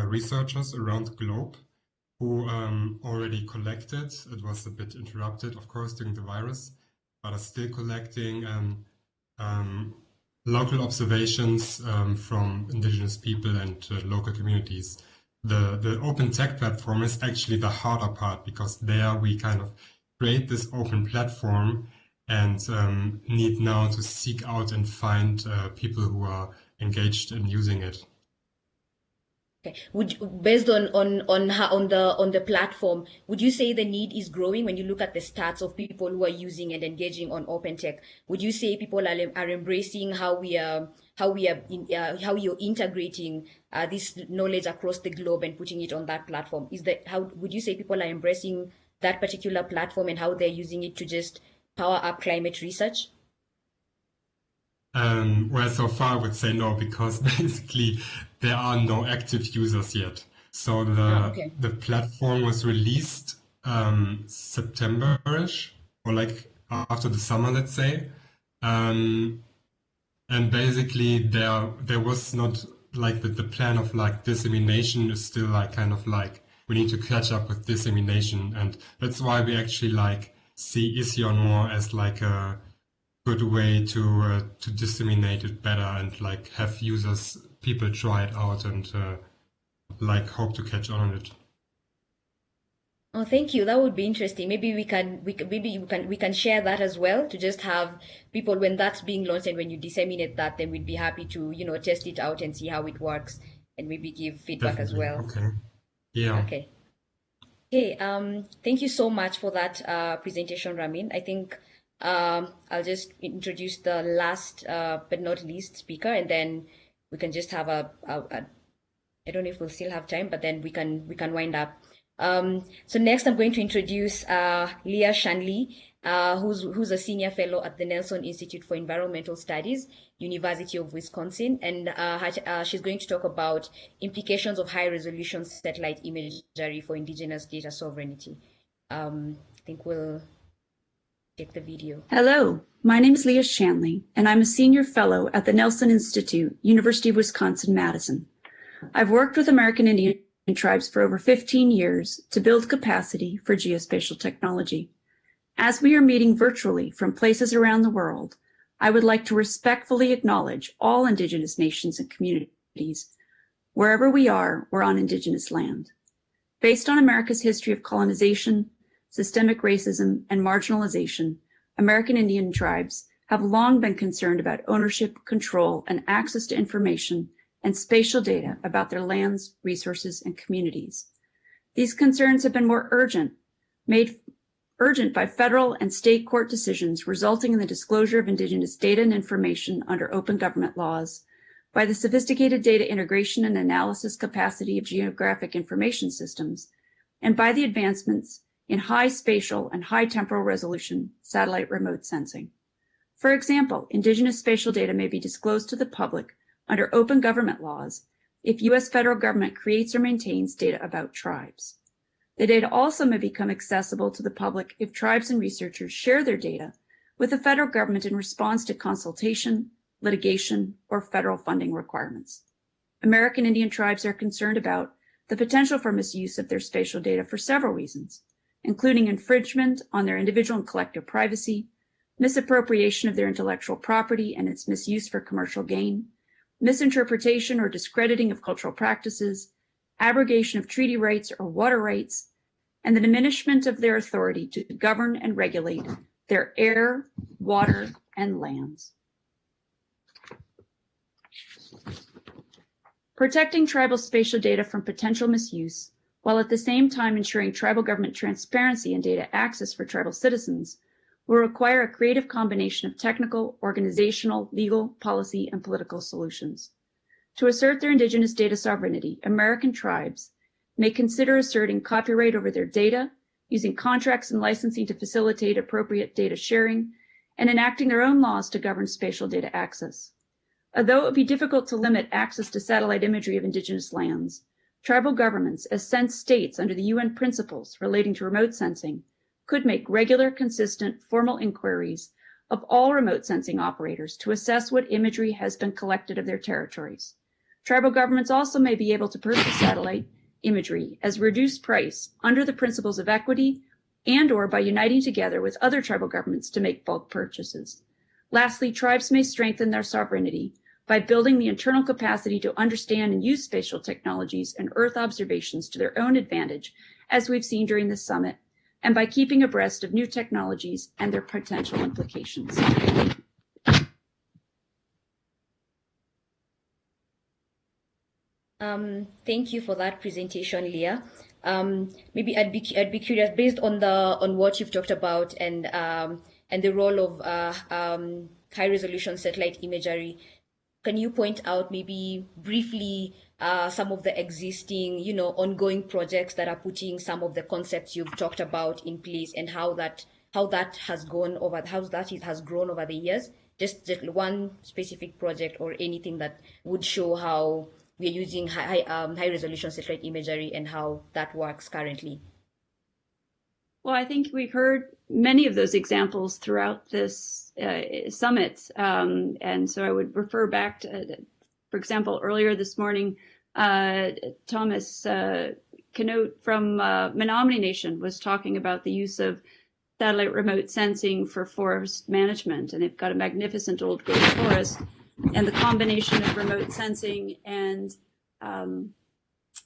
researchers around the globe who already collected. It was a bit interrupted, of course, during the virus, but are still collecting local observations from indigenous people and local communities. The OpenTech platform is actually the harder part, because there we kind of create this open platform and need now to seek out and find people who are engaged in using it. Okay. Based on the platform, would you say the need is growing when you look at the stats of people who are using and engaging on OpenTech? Would you say people are embracing how you're integrating this knowledge across the globe and putting it on that platform? Would you say people are embracing that particular platform and how they're using it to just power up climate research? Well, so far I would say no, because basically there are no active users yet. So the platform was released September-ish, or after the summer, let's say. And basically there was not like the plan of like dissemination is still like kind of like we need to catch up with dissemination, and that's why we actually like see Ision more as like a good way to disseminate it better and like have people try it out and like hope to catch on it. Oh, thank you. That would be interesting. Maybe we can share that as well, to just have people, when that's being launched and when you disseminate that, then we'd be happy to, test it out and see how it works and maybe give feedback as well. Okay. Yeah. Okay. Hey, thank you so much for that presentation, Ramin. I think I'll just introduce the last but not least speaker, and then we can just have a I don't know if we'll still have time, but then we can wind up. So next I'm going to introduce Leah Shanley, who's a senior fellow at the Nelson Institute for Environmental Studies, University of Wisconsin, and she's going to talk about implications of high-resolution satellite imagery for Indigenous data sovereignty. I think we'll take the video. Hello, my name is Leah Shanley, and I'm a senior fellow at the Nelson Institute, University of Wisconsin-Madison. I've worked with American Indian tribes for over 15 years to build capacity for geospatial technology. As we are meeting virtually from places around the world, I would like to respectfully acknowledge all Indigenous nations and communities. Wherever we are, we're on Indigenous land. Based on America's history of colonization, systemic racism, and marginalization, American Indian tribes have long been concerned about ownership, control, and access to information and spatial data about their lands, resources, and communities. These concerns have been made urgent by federal and state court decisions resulting in the disclosure of Indigenous data and information under open government laws, by the sophisticated data integration and analysis capacity of geographic information systems, and by the advancements in high spatial and high temporal resolution satellite remote sensing. For example, Indigenous spatial data may be disclosed to the public under open government laws if U.S. federal government creates or maintains data about tribes. The data also may become accessible to the public if tribes and researchers share their data with the federal government in response to consultation, litigation, or federal funding requirements. American Indian tribes are concerned about the potential for misuse of their spatial data for several reasons, including infringement on their individual and collective privacy, misappropriation of their intellectual property and its misuse for commercial gain, misinterpretation or discrediting of cultural practices, abrogation of treaty rights or water rights, and the diminishment of their authority to govern and regulate their air, water, and lands. Protecting tribal spatial data from potential misuse, while at the same time ensuring tribal government transparency and data access for tribal citizens, will require a creative combination of technical, organizational, legal, policy, and political solutions. To assert their Indigenous data sovereignty, American tribes may consider asserting copyright over their data, using contracts and licensing to facilitate appropriate data sharing, and enacting their own laws to govern spatial data access. Although it would be difficult to limit access to satellite imagery of Indigenous lands, tribal governments, as sensed states under the UN principles relating to remote sensing, could make regular, consistent, formal inquiries of all remote sensing operators to assess what imagery has been collected of their territories. Tribal governments also may be able to purchase satellite imagery as a reduced price under the principles of equity and/or by uniting together with other tribal governments to make bulk purchases. Lastly, tribes may strengthen their sovereignty by building the internal capacity to understand and use spatial technologies and Earth observations to their own advantage, as we've seen during this summit, and by keeping abreast of new technologies and their potential implications. Thank you for that presentation, Leah. Maybe I'd be curious, based on what you've talked about and the role of high resolution satellite imagery. Can you point out maybe briefly some of the existing, ongoing projects that are putting some of the concepts you've talked about in place, and how that has grown over the years? Just one specific project or anything that would show how we're using high resolution satellite imagery and how that works currently. Well, I think we've heard many of those examples throughout this summit. And so I would refer back to, for example, earlier this morning, Thomas Canute from Menominee Nation was talking about the use of satellite remote sensing for forest management. And they've got a magnificent old growth forest. And the combination of remote sensing and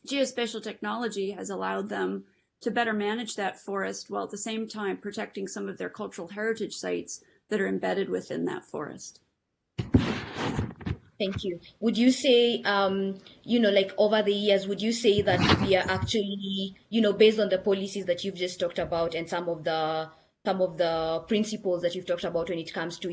geospatial technology has allowed them to better manage that forest while at the same time protecting some of their cultural heritage sites that are embedded within that forest. Thank you. Would you say, like over the years, would you say that we are actually, based on the policies that you've just talked about and some of the principles that you've talked about when it comes to,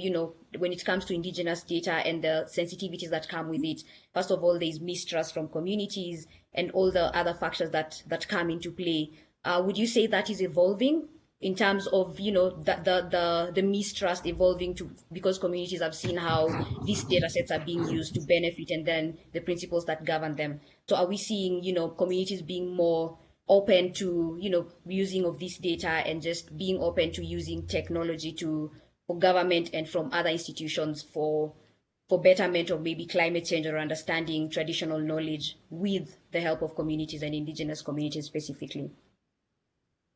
when it comes to indigenous data and the sensitivities that come with it? First of all, there's mistrust from communities and all the other factors that come into play. Would you say that is evolving in terms of, the mistrust evolving because communities have seen how these data sets are being used to benefit and then the principles that govern them? So are we seeing, communities being more open to, using of this data and just being open to using technology for government and from other institutions for betterment of maybe climate change or understanding traditional knowledge with the help of communities and indigenous communities specifically?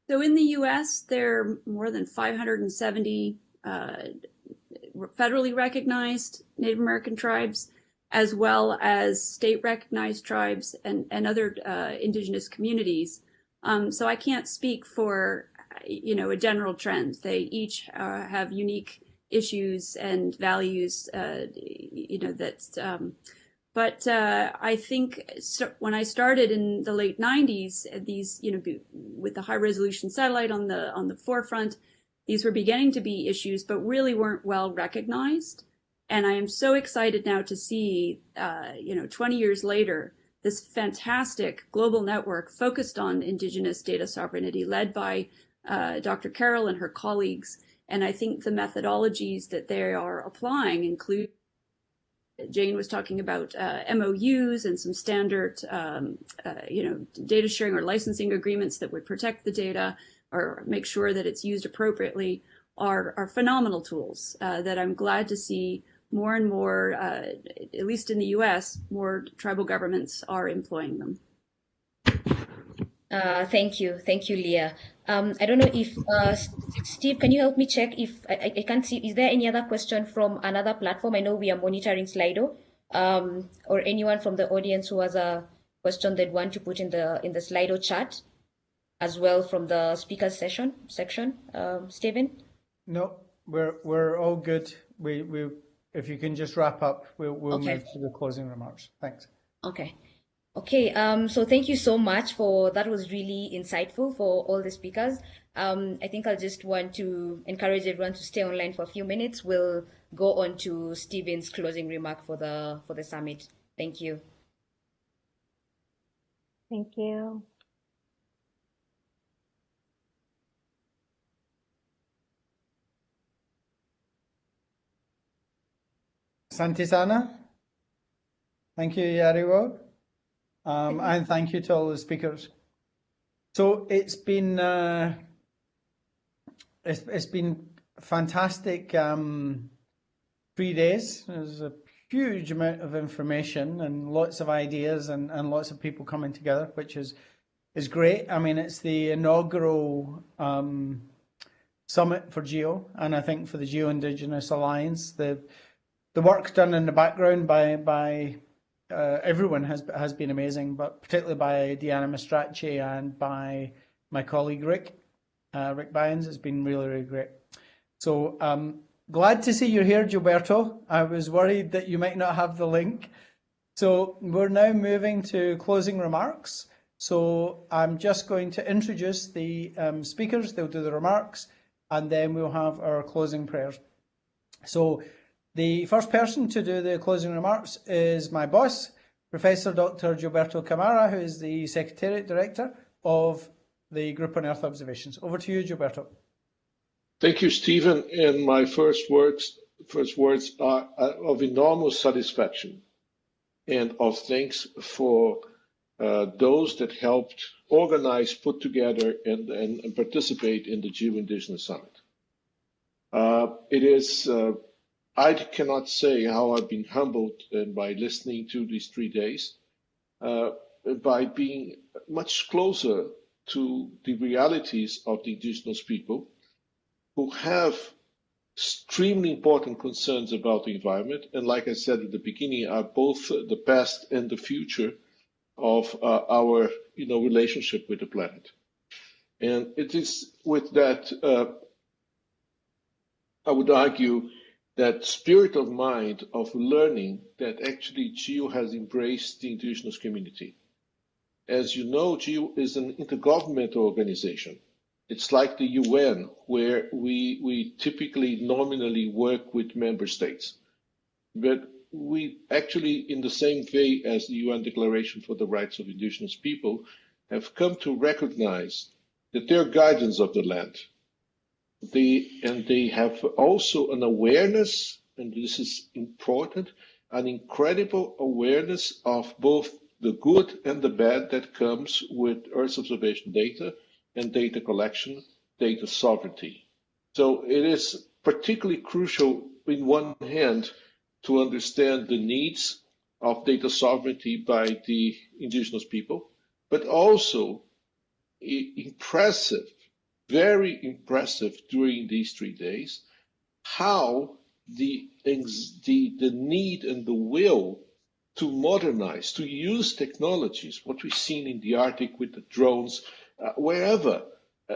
So in the U.S., there are more than 570 federally recognized Native American tribes, as well as state recognized tribes and other indigenous communities. So I can't speak for, a general trend. They each have unique issues and values, but I think when I started in the late 90s, these, with the high resolution satellite on the forefront, these were beginning to be issues, but really weren't well recognized. And I am so excited now to see, 20 years later, this fantastic global network focused on indigenous data sovereignty, led by Dr. Carroll and her colleagues. And I think the methodologies that they are applying include, Jane was talking about MOUs and some standard, data sharing or licensing agreements that would protect the data or make sure that it's used appropriately are phenomenal tools that I'm glad to see more and more, at least in the US, more tribal governments are employing them. Thank you, Leah. I don't know if, Steve, can you help me check if, I can't see, is there any other question from another platform? I know we are monitoring Slido, or anyone from the audience who has a question they'd want to put in the Slido chat, as well from the speakers section. Stephen? No, we're all good. We if you can just wrap up, we'll Okay. move to the closing remarks. Thanks. Okay. So thank you so much that was really insightful for all the speakers. I think I'll just want to encourage everyone to stay online for a few minutes. We'll go on to Stephen's closing remark for the summit. Thank you. Thank you. Santisana? Thank you, Yariwo. And thank you to all the speakers. So it's been fantastic 3 days. There's a huge amount of information and lots of ideas and lots of people coming together, which is great. I mean, it's the inaugural summit for GEO, and I think for the GEO Indigenous Alliance, the work done in the background by everyone has been amazing, but particularly by Deanna Mastracci and by my colleague Rick Bynes. It's been really, really great. So glad to see you're here, Gilberto. I was worried that you might not have the link. So we're now moving to closing remarks. So I'm just going to introduce the speakers. They'll do the remarks, and then we'll have our closing prayers. So the first person to do the closing remarks is my boss, Professor Dr. Gilberto Camara, who is the Secretariat Director of the Group on Earth Observations. Over to you, Gilberto. Thank you, Stephen. And my first words are of enormous satisfaction and of thanks for those that helped organize, put together, and participate in the GEO Indigenous Summit. I cannot say how I've been humbled by listening to these 3 days, by being much closer to the realities of the indigenous people who have extremely important concerns about the environment, and like I said at the beginning, are both the past and the future of our relationship with the planet. And it is with that, I would argue, that spirit of mind of learning that actually GEO has embraced the indigenous community. As you know, GEO is an intergovernmental organization. It's like the UN, where we typically nominally work with member states. But we actually, in the same way as the UN Declaration for the Rights of Indigenous People, have come to recognize that they're guardians of the land. They have also an awareness, and this is important, an incredible awareness of both the good and the bad that comes with Earth observation data and data collection, data sovereignty. So it is particularly crucial, in one hand, to understand the needs of data sovereignty by the indigenous people, but also impressive, very impressive during these 3 days, how the need and the will to modernize, to use technologies, what we've seen in the Arctic with the drones, wherever.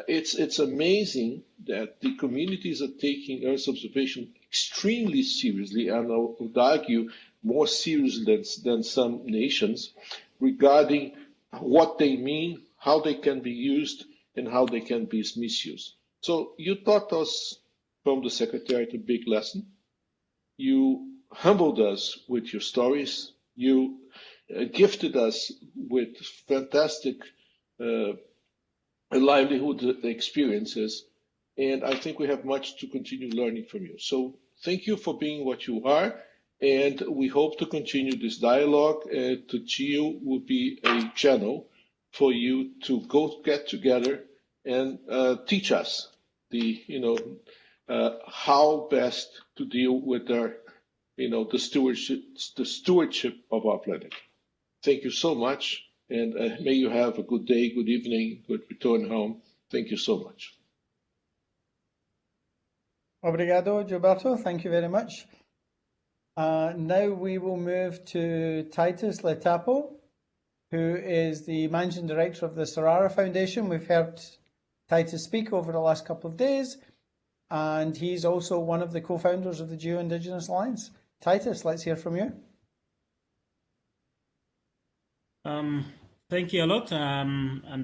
It's amazing that the communities are taking Earth observation extremely seriously, and I would argue more seriously than some nations, regarding what they mean, how they can be used, and how they can be misused. So you taught us from the Secretariat a big lesson. You humbled us with your stories. You gifted us with fantastic livelihood experiences. And I think we have much to continue learning from you. So thank you for being what you are. And we hope to continue this dialogue. The GEO will be a channel for you to get together and teach us how best to deal with our, the stewardship of our planet. Thank you so much, and may you have a good day, good evening, good return home. Thank you so much. Obrigado, Gilberto. Thank you very much. Now we will move to Titus Letapo, who is the Managing Director of the Sarara Foundation. We've heard Titus speak over the last couple of days, and he's also one of the co-founders of the GEO Indigenous Alliance. Titus, let's hear from you. Thank you a lot, and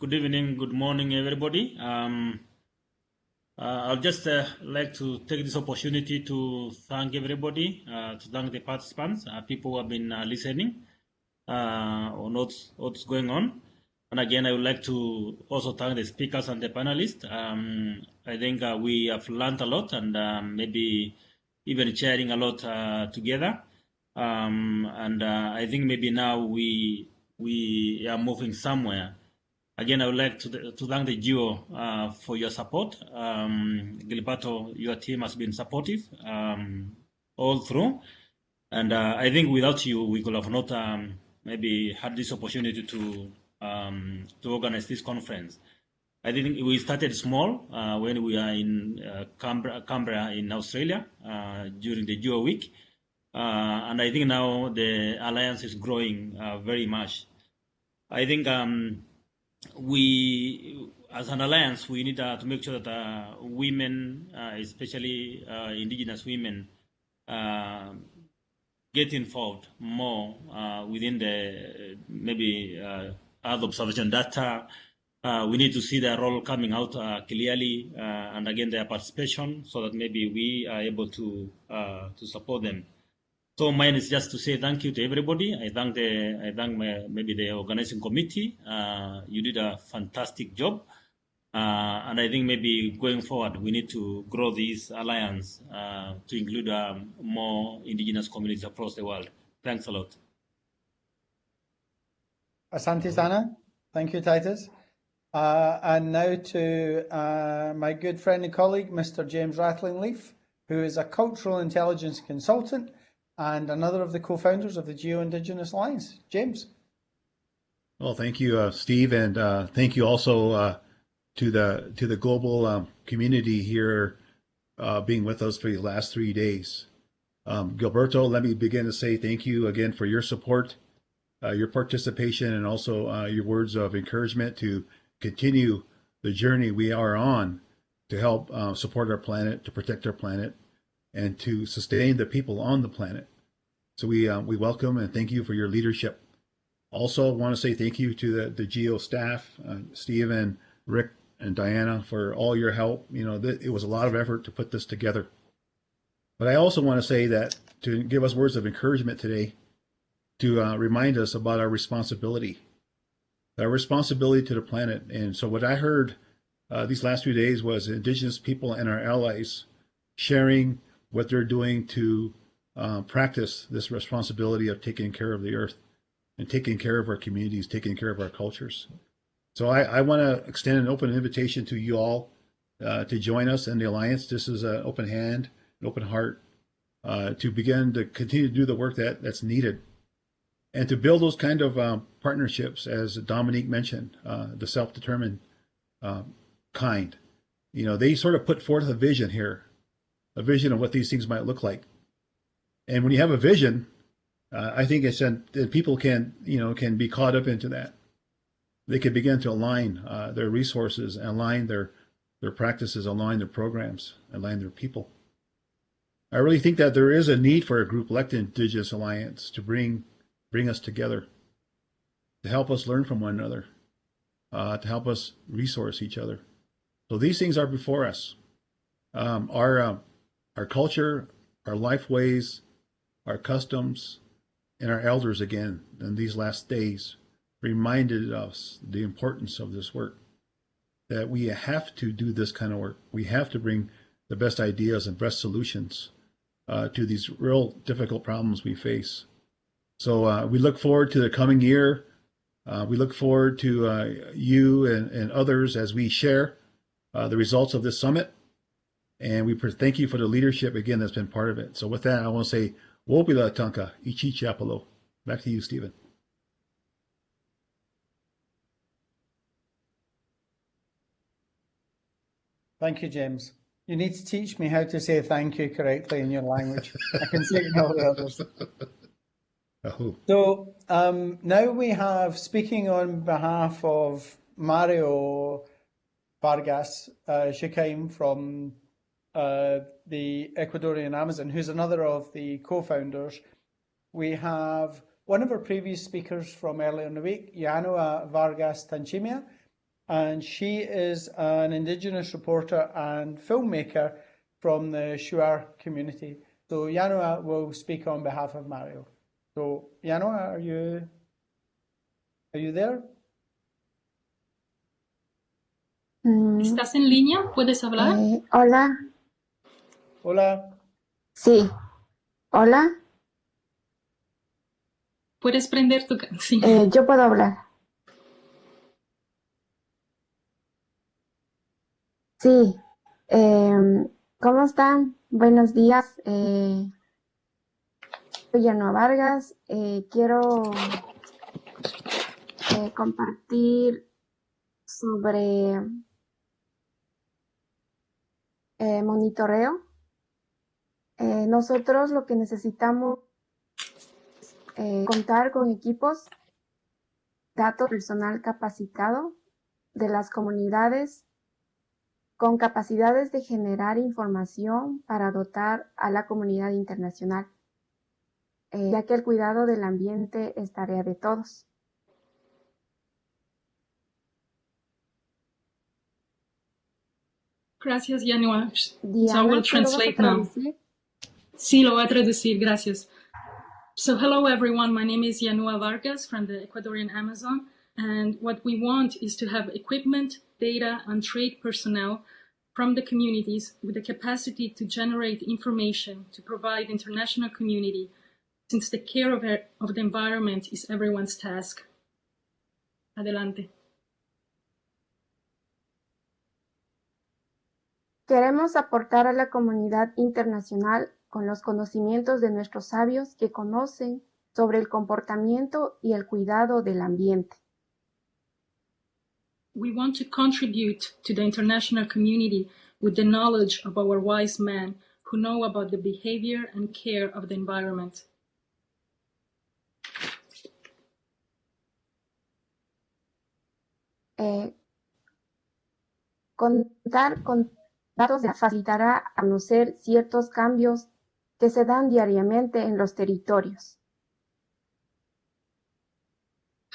good evening, good morning, everybody. I'd just like to take this opportunity to thank everybody, to thank the participants, people who have been listening on what's going on. And again, I would like to also thank the speakers and the panelists. I think we have learned a lot, and maybe even sharing a lot together. And I think maybe now we are moving somewhere. Again, I would like to thank the GEO for your support. Gilberto, your team has been supportive all through. And I think without you, we could have not maybe had this opportunity to organize this conference. I think we started small when we are in Canberra in Australia during the GEO week. And I think now the alliance is growing very much. I think we, as an alliance, we need to make sure that women, especially indigenous women, get involved more within the maybe Earth observation data. We need to see their role coming out clearly, and again their participation, so that maybe we are able to support them. So mine is just to say thank you to everybody. I thank maybe the organizing committee. You did a fantastic job, and I think maybe going forward we need to grow this alliance to include more indigenous communities across the world. Thanks a lot. Asante Sana. Thank you, Titus. And now to my good friend and colleague, Mr. James Rathlingleaf, who is a cultural intelligence consultant and another of the co-founders of the GEO Indigenous Alliance. James. Well, thank you, Steve, and thank you also to the global community here being with us for the last 3 days. Gilberto, let me begin to say thank you again for your support, your participation, and also your words of encouragement to continue the journey we are on to help support our planet, to protect our planet, and to sustain the people on the planet. So we welcome and thank you for your leadership. Also, want to say thank you to the GEO staff, Steve and Rick and Diana, for all your help. You know, it was a lot of effort to put this together. But I also want to say that to give us words of encouragement today, to remind us about our responsibility to the planet. And so what I heard these last few days was Indigenous people and our allies sharing what they're doing to practice this responsibility of taking care of the earth and taking care of our communities, taking care of our cultures. So I want to extend an open invitation to you all to join us in the Alliance. This is an open hand, an open heart to begin to continue to do the work that's needed and to build those kind of partnerships, as Dominique mentioned, the self-determined kind. You know, they sort of put forth a vision here, a vision of what these things might look like. And when you have a vision, I think it's that people can be caught up into that. They can begin to align their resources, align their practices, align their programs, align their people. I really think that there is a need for a group like the Indigenous Alliance to bring us together, to help us learn from one another, to help us resource each other. So these things are before us. Our culture, our life ways, our customs, and our elders again in these last days reminded us the importance of this work, that we have to do this kind of work. We have to bring the best ideas and best solutions to these real difficult problems we face. So we look forward to the coming year. We look forward to you and others as we share the results of this summit. And we thank you for the leadership, again, that's been part of it. So with that, I want to say, Wopila Tanka, Ichi Chapalo. Back to you, Stephen. Thank you, James. You need to teach me how to say thank you correctly in your language. I can say it in all the others. So now we have, speaking on behalf of Mario Vargas Shikaim from the Ecuadorian Amazon, who's another of the co-founders. We have one of our previous speakers from earlier in the week, Yanua Vargas Tanchimia, and she is an Indigenous reporter and filmmaker from the Shuar community. So Yanua will speak on behalf of Mario. So Yanua, are you there? ¿Estás en línea? ¿Puedes hablar? Hola. Hola. Sí. Hola. ¿Puedes prender tu sí. Yo puedo hablar. Sí. ¿Cómo están? Buenos días. Soy Yanua Vargas. Quiero compartir sobre monitoreo. Nosotros lo que necesitamos es contar con equipos, datos, personal capacitado de las comunidades con capacidades de generar información para dotar a la comunidad internacional, ya que el cuidado del ambiente es tarea de todos. Gracias, Yanua. Diana, so I will translate now. Sí, lo voy a traducir, gracias. So hello everyone, my name is Yanua Vargas from the Ecuadorian Amazon, and what we want is to have equipment, data, and trade personnel from the communities with the capacity to generate information to provide international community, since the care of the environment is everyone's task. Adelante. Queremos aportar a la comunidad internacional con los conocimientos de nuestros sabios que conocen sobre el comportamiento y el cuidado del ambiente. We want to contribute to the international community with the knowledge of our wise men who know about the behavior and care of the environment. Contar con datos facilitará a conocer ciertos cambios que se dan diariamente en los territorios.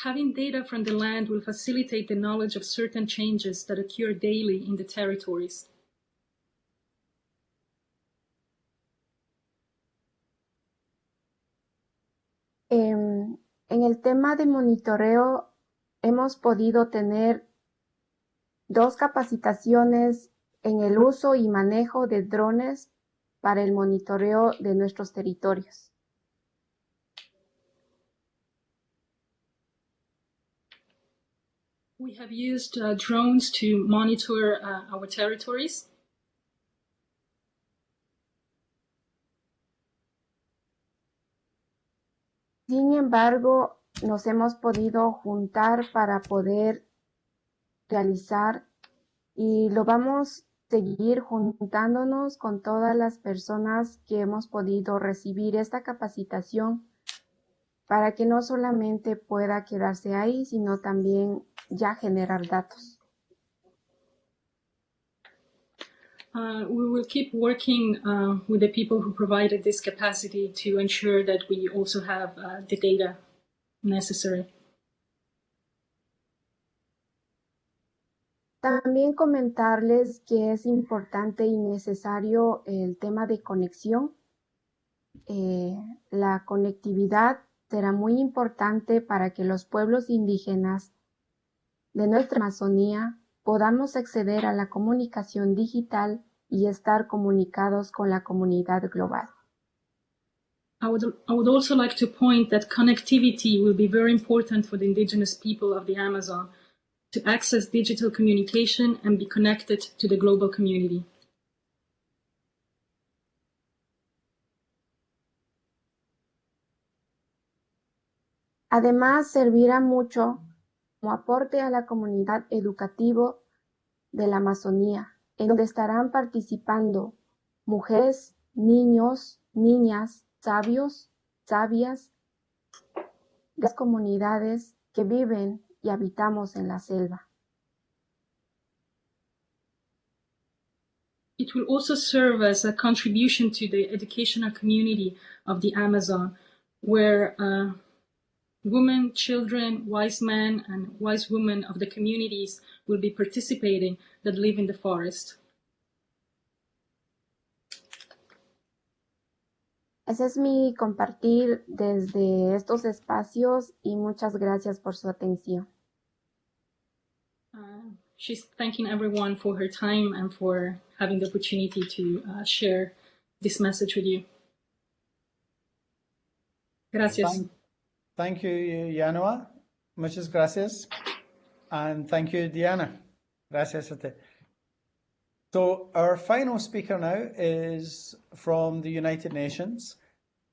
Having data from the land will facilitate the knowledge of certain changes that occur daily in the territories. En el tema de monitoreo hemos podido tener 2 capacitaciones en el uso y manejo de drones para el monitoreo de nuestros territorios. We have used drones to monitor our territories. Sin embargo, nos hemos podido juntar para poder realizar y lo vamos a seguir juntándonos con todas las personas que hemos podido recibir esta capacitación para que no solamente pueda quedarse ahí, sino también ya generar datos. We will keep working with the people who provided this capacity to ensure that we also have the data necessary. También comentarles que es importante y necesario el tema de conexión. La conectividad será muy importante para que los pueblos indígenas de nuestra Amazonía podamos acceder a la comunicación digital y estar comunicados con la comunidad global. I would also like to point that connectivity will be very important for the indigenous people of the Amazon to access digital communication and be connected to the global community. Además, servirá mucho como aporte a la comunidad educativo de la Amazonía, en donde estarán participando mujeres, niños, niñas, sabios, sabias, de las comunidades que viven y habitamos en la selva. It will also serve as a contribution to the educational community of the Amazon, where women, children, wise men, and wise women of the communities will be participating that live in the forest. Ese es mi compartir desde estos espacios y muchas gracias por su atención. She's thanking everyone for her time and for having the opportunity to share this message with you. Gracias. Thank you, Yanua. Muchas gracias. And thank you, Diana. Gracias a ti. So our final speaker now is from the United Nations.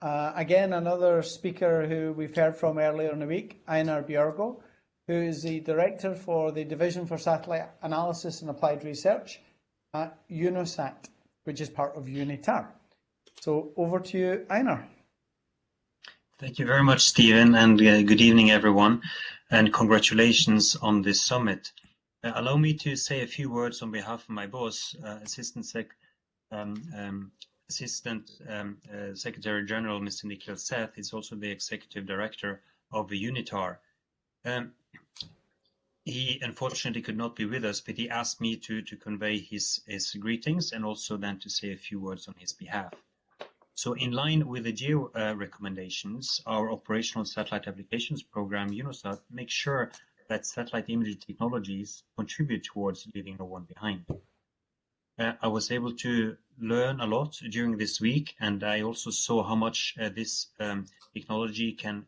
Again, another speaker who we've heard from earlier in the week, Einar Björgo, who is the Director for the Division for Satellite Analysis and Applied Research at UNOSAT, which is part of UNITAR. So over to you, Einar. Thank you very much, Stephen, and good evening, everyone, and congratulations on this summit. Allow me to say a few words on behalf of my boss, Assistant Secretary General, Mr. Nicholas Seth. He's also the Executive Director of the UNITAR. He unfortunately could not be with us, but he asked me to convey his greetings and also then to say a few words on his behalf. So in line with the GEO recommendations, our Operational Satellite Applications Program, UNOSAT, makes sure that satellite imaging technologies contribute towards leaving no one behind. I was able to learn a lot during this week, and I also saw how much this technology can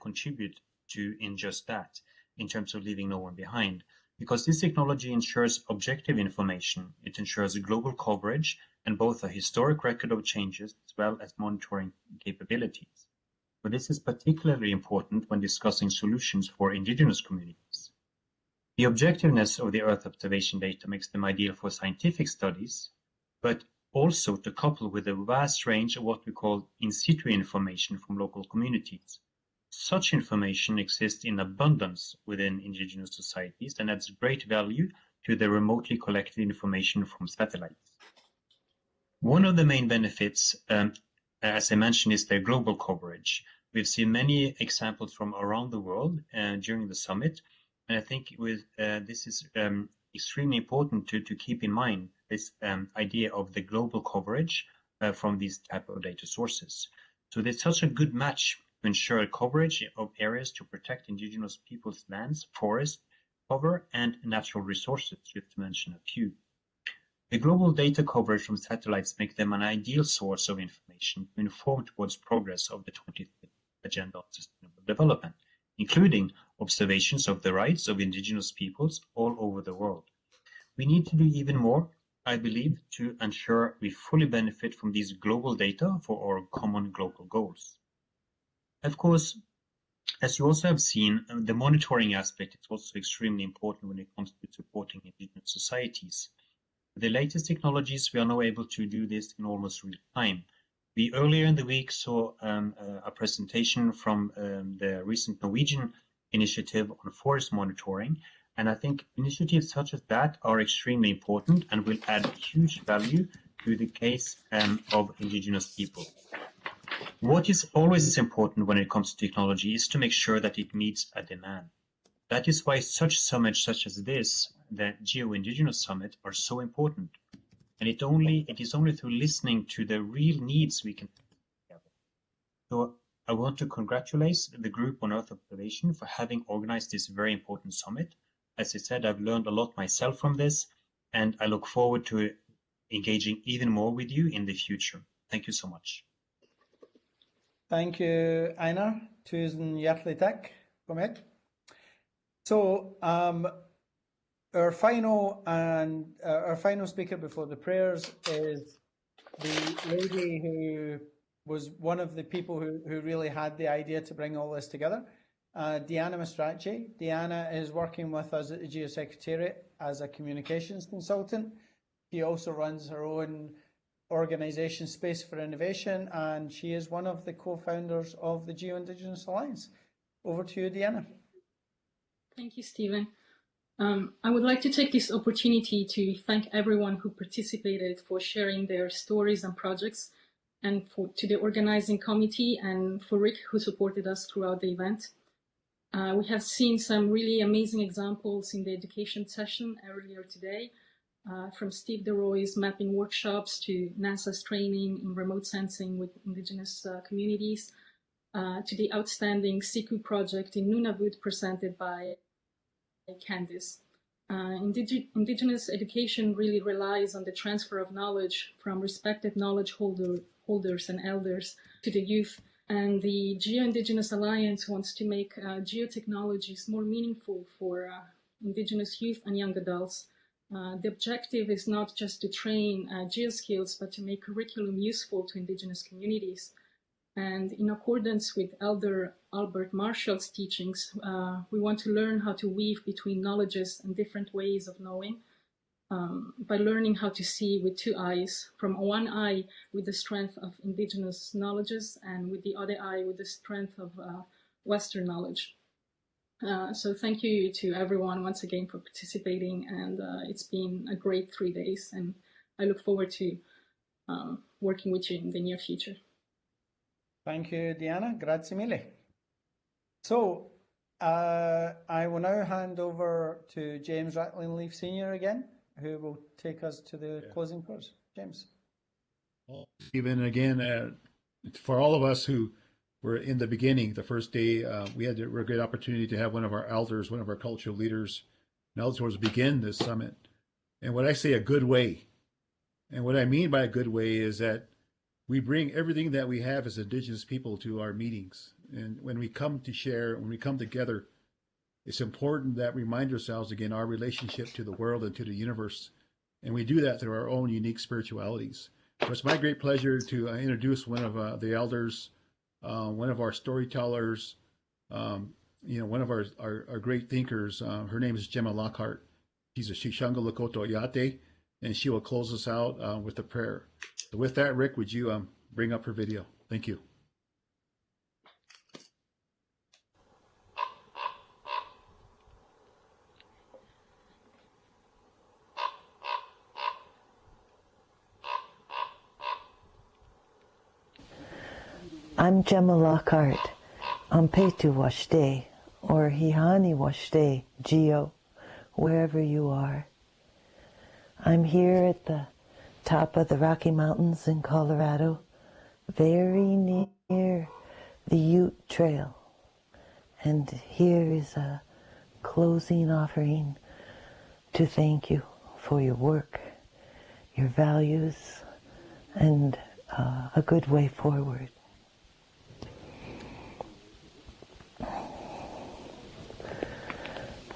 contribute to in just that. in terms of leaving no one behind, because this technology ensures objective information. It ensures global coverage and both a historic record of changes as well as monitoring capabilities. But this is particularly important when discussing solutions for indigenous communities. The objectiveness of the Earth observation data makes them ideal for scientific studies, but also to couple with a vast range of what we call in situ information from local communities. Such information exists in abundance within indigenous societies and adds great value to the remotely collected information from satellites. One of the main benefits, as I mentioned, is their global coverage. We've seen many examples from around the world during the summit, and I think this is extremely important to keep in mind this idea of the global coverage from these type of data sources. So there's such a good match to ensure coverage of areas to protect indigenous peoples' lands, forests, cover, and natural resources, just to mention a few. The global data coverage from satellites make them an ideal source of information to inform towards progress of the 20th Agenda on Sustainable Development, including observations of the rights of indigenous peoples all over the world. We need to do even more, I believe, to ensure we fully benefit from these global data for our common global goals. Of course, as you also have seen, the monitoring aspect is also extremely important when it comes to supporting indigenous societies. With the latest technologies, we are now able to do this in almost real time. We earlier in the week saw a presentation from the recent Norwegian initiative on forest monitoring, and I think initiatives such as that are extremely important and will add huge value to the case of indigenous people. What is always important when it comes to technology is to make sure that it meets a demand. That is why such summits such as this, the GEO Indigenous Summit, are so important. And it is only through listening to the real needs we can together. So I want to congratulate the group on Earth Observation for having organized this very important summit. As I said, I've learned a lot myself from this, and I look forward to engaging even more with you in the future. Thank you so much. Thank you, Einar. Tusen hjertelig takk for meg. So, our final speaker before the prayers is the lady who was one of the people who really had the idea to bring all this together, Diana Mastracci. Diana is working with us at the GEO Secretariat as a communications consultant. She also runs her own organisation, Space for Innovation, and she is one of the co-founders of the GEO Indigenous Alliance. Over to you, Diana. Thank you, Stephen. I would like to take this opportunity to thank everyone who participated for sharing their stories and projects, and to the organizing committee, and for Rick, who supported us throughout the event. We have seen some really amazing examples in the education session earlier today, from Steve DeRoy's mapping workshops to NASA's training in remote sensing with indigenous communities, to the outstanding situ project in Nunavut presented by Candice. Indigenous education really relies on the transfer of knowledge from respected knowledge holders and elders to the youth, and the GEO Indigenous Alliance wants to make geotechnologies more meaningful for indigenous youth and young adults. The objective is not just to train geoskills, but to make curriculum useful to indigenous communities. And in accordance with Elder Albert Marshall's teachings, we want to learn how to weave between knowledges and different ways of knowing, by learning how to see with two eyes, from one eye with the strength of indigenous knowledges and with the other eye with the strength of Western knowledge. So thank you to everyone once again for participating, and it's been a great 3 days, and I look forward to working with you in the near future. Thank you, Diana. Grazie mille. So, I will now hand over to James Ratcliffe Sr. again, who will take us to the closing prayers. James. Well, Stephen, again, for all of us who were in the beginning, the first day, we had a great opportunity to have one of our elders, one of our cultural leaders, and elders begin this summit. And when I say a good way, and what I mean by a good way is that we bring everything that we have as Indigenous people to our meetings. And when we come to share, when we come together, it's important that we remind ourselves again our relationship to the world and to the universe. And we do that through our own unique spiritualities. So it's my great pleasure to introduce one of the elders, one of our storytellers, one of our great thinkers. Her name is Gemma Lockhart. She's a Shishanga Lakota Yate, and she will close us out with a prayer. So with that, Rick, would you bring up her video? Thank you. I'm Gemma Lockhart. Ampetu Washte, or Hihani Washte, GEO, wherever you are. I'm here at the top of the Rocky Mountains in Colorado, very near the Ute Trail. And here is a closing offering to thank you for your work, your values, and a good way forward.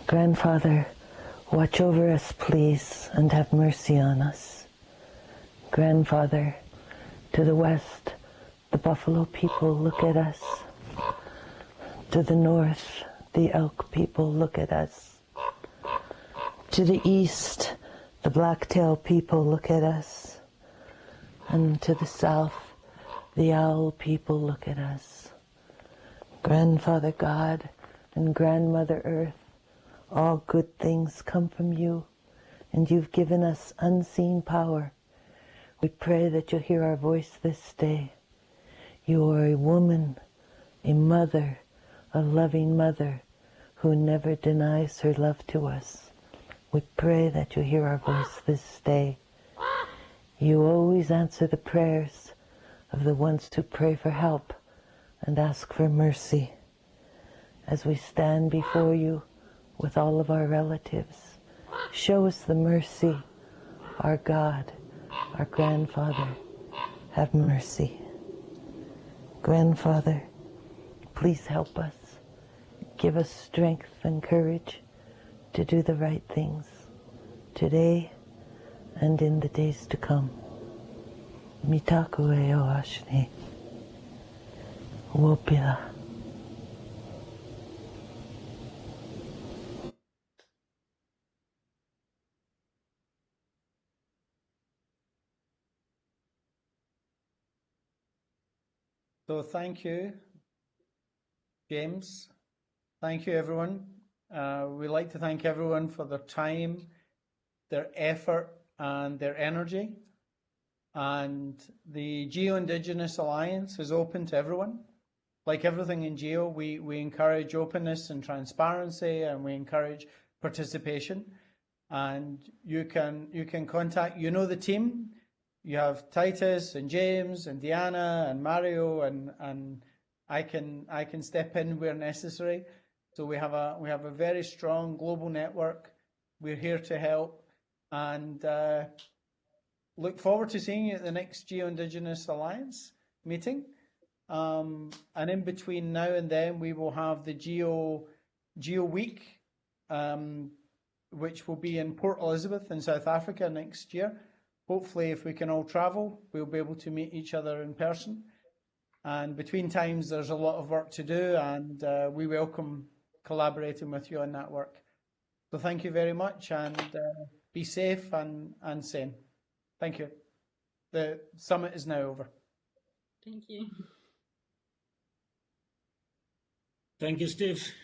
Grandfather, watch over us, please, and have mercy on us. Grandfather, to the west, the Buffalo people look at us. To the north, the Elk people look at us. To the east, the Blacktail people look at us. And to the south, the Owl people look at us. Grandfather God and Grandmother Earth, all good things come from you, and you've given us unseen power. We pray that you'll hear our voice this day. You are a woman, a mother, a loving mother who never denies her love to us. We pray that you'll hear our voice this day. You always answer the prayers of the ones who pray for help and ask for mercy. As we stand before you with all of our relatives, show us the mercy. Our God, our grandfather, have mercy. Grandfather, please help us. Give us strength and courage to do the right things today and in the days to come. Mitaku e o ashne. Wopila. So thank you, James. Thank you, everyone. We'd like to thank everyone for their time, their effort, and their energy. And the GEO Indigenous Alliance is open to everyone. Like everything in GEO, we encourage openness and transparency, and we encourage participation. And you can contact, the team. You have Titus and James and Deanna and Mario, and I can step in where necessary. So we have a very strong global network. We're here to help, and look forward to seeing you at the next GEO Indigenous Alliance meeting. And in between now and then, we will have the GEO Week, which will be in Port Elizabeth in South Africa next year. Hopefully, if we can all travel, we'll be able to meet each other in person. And between times, there's a lot of work to do, and we welcome collaborating with you on that work. So thank you very much, and be safe and sane. Thank you. The summit is now over. Thank you. Thank you, Steve.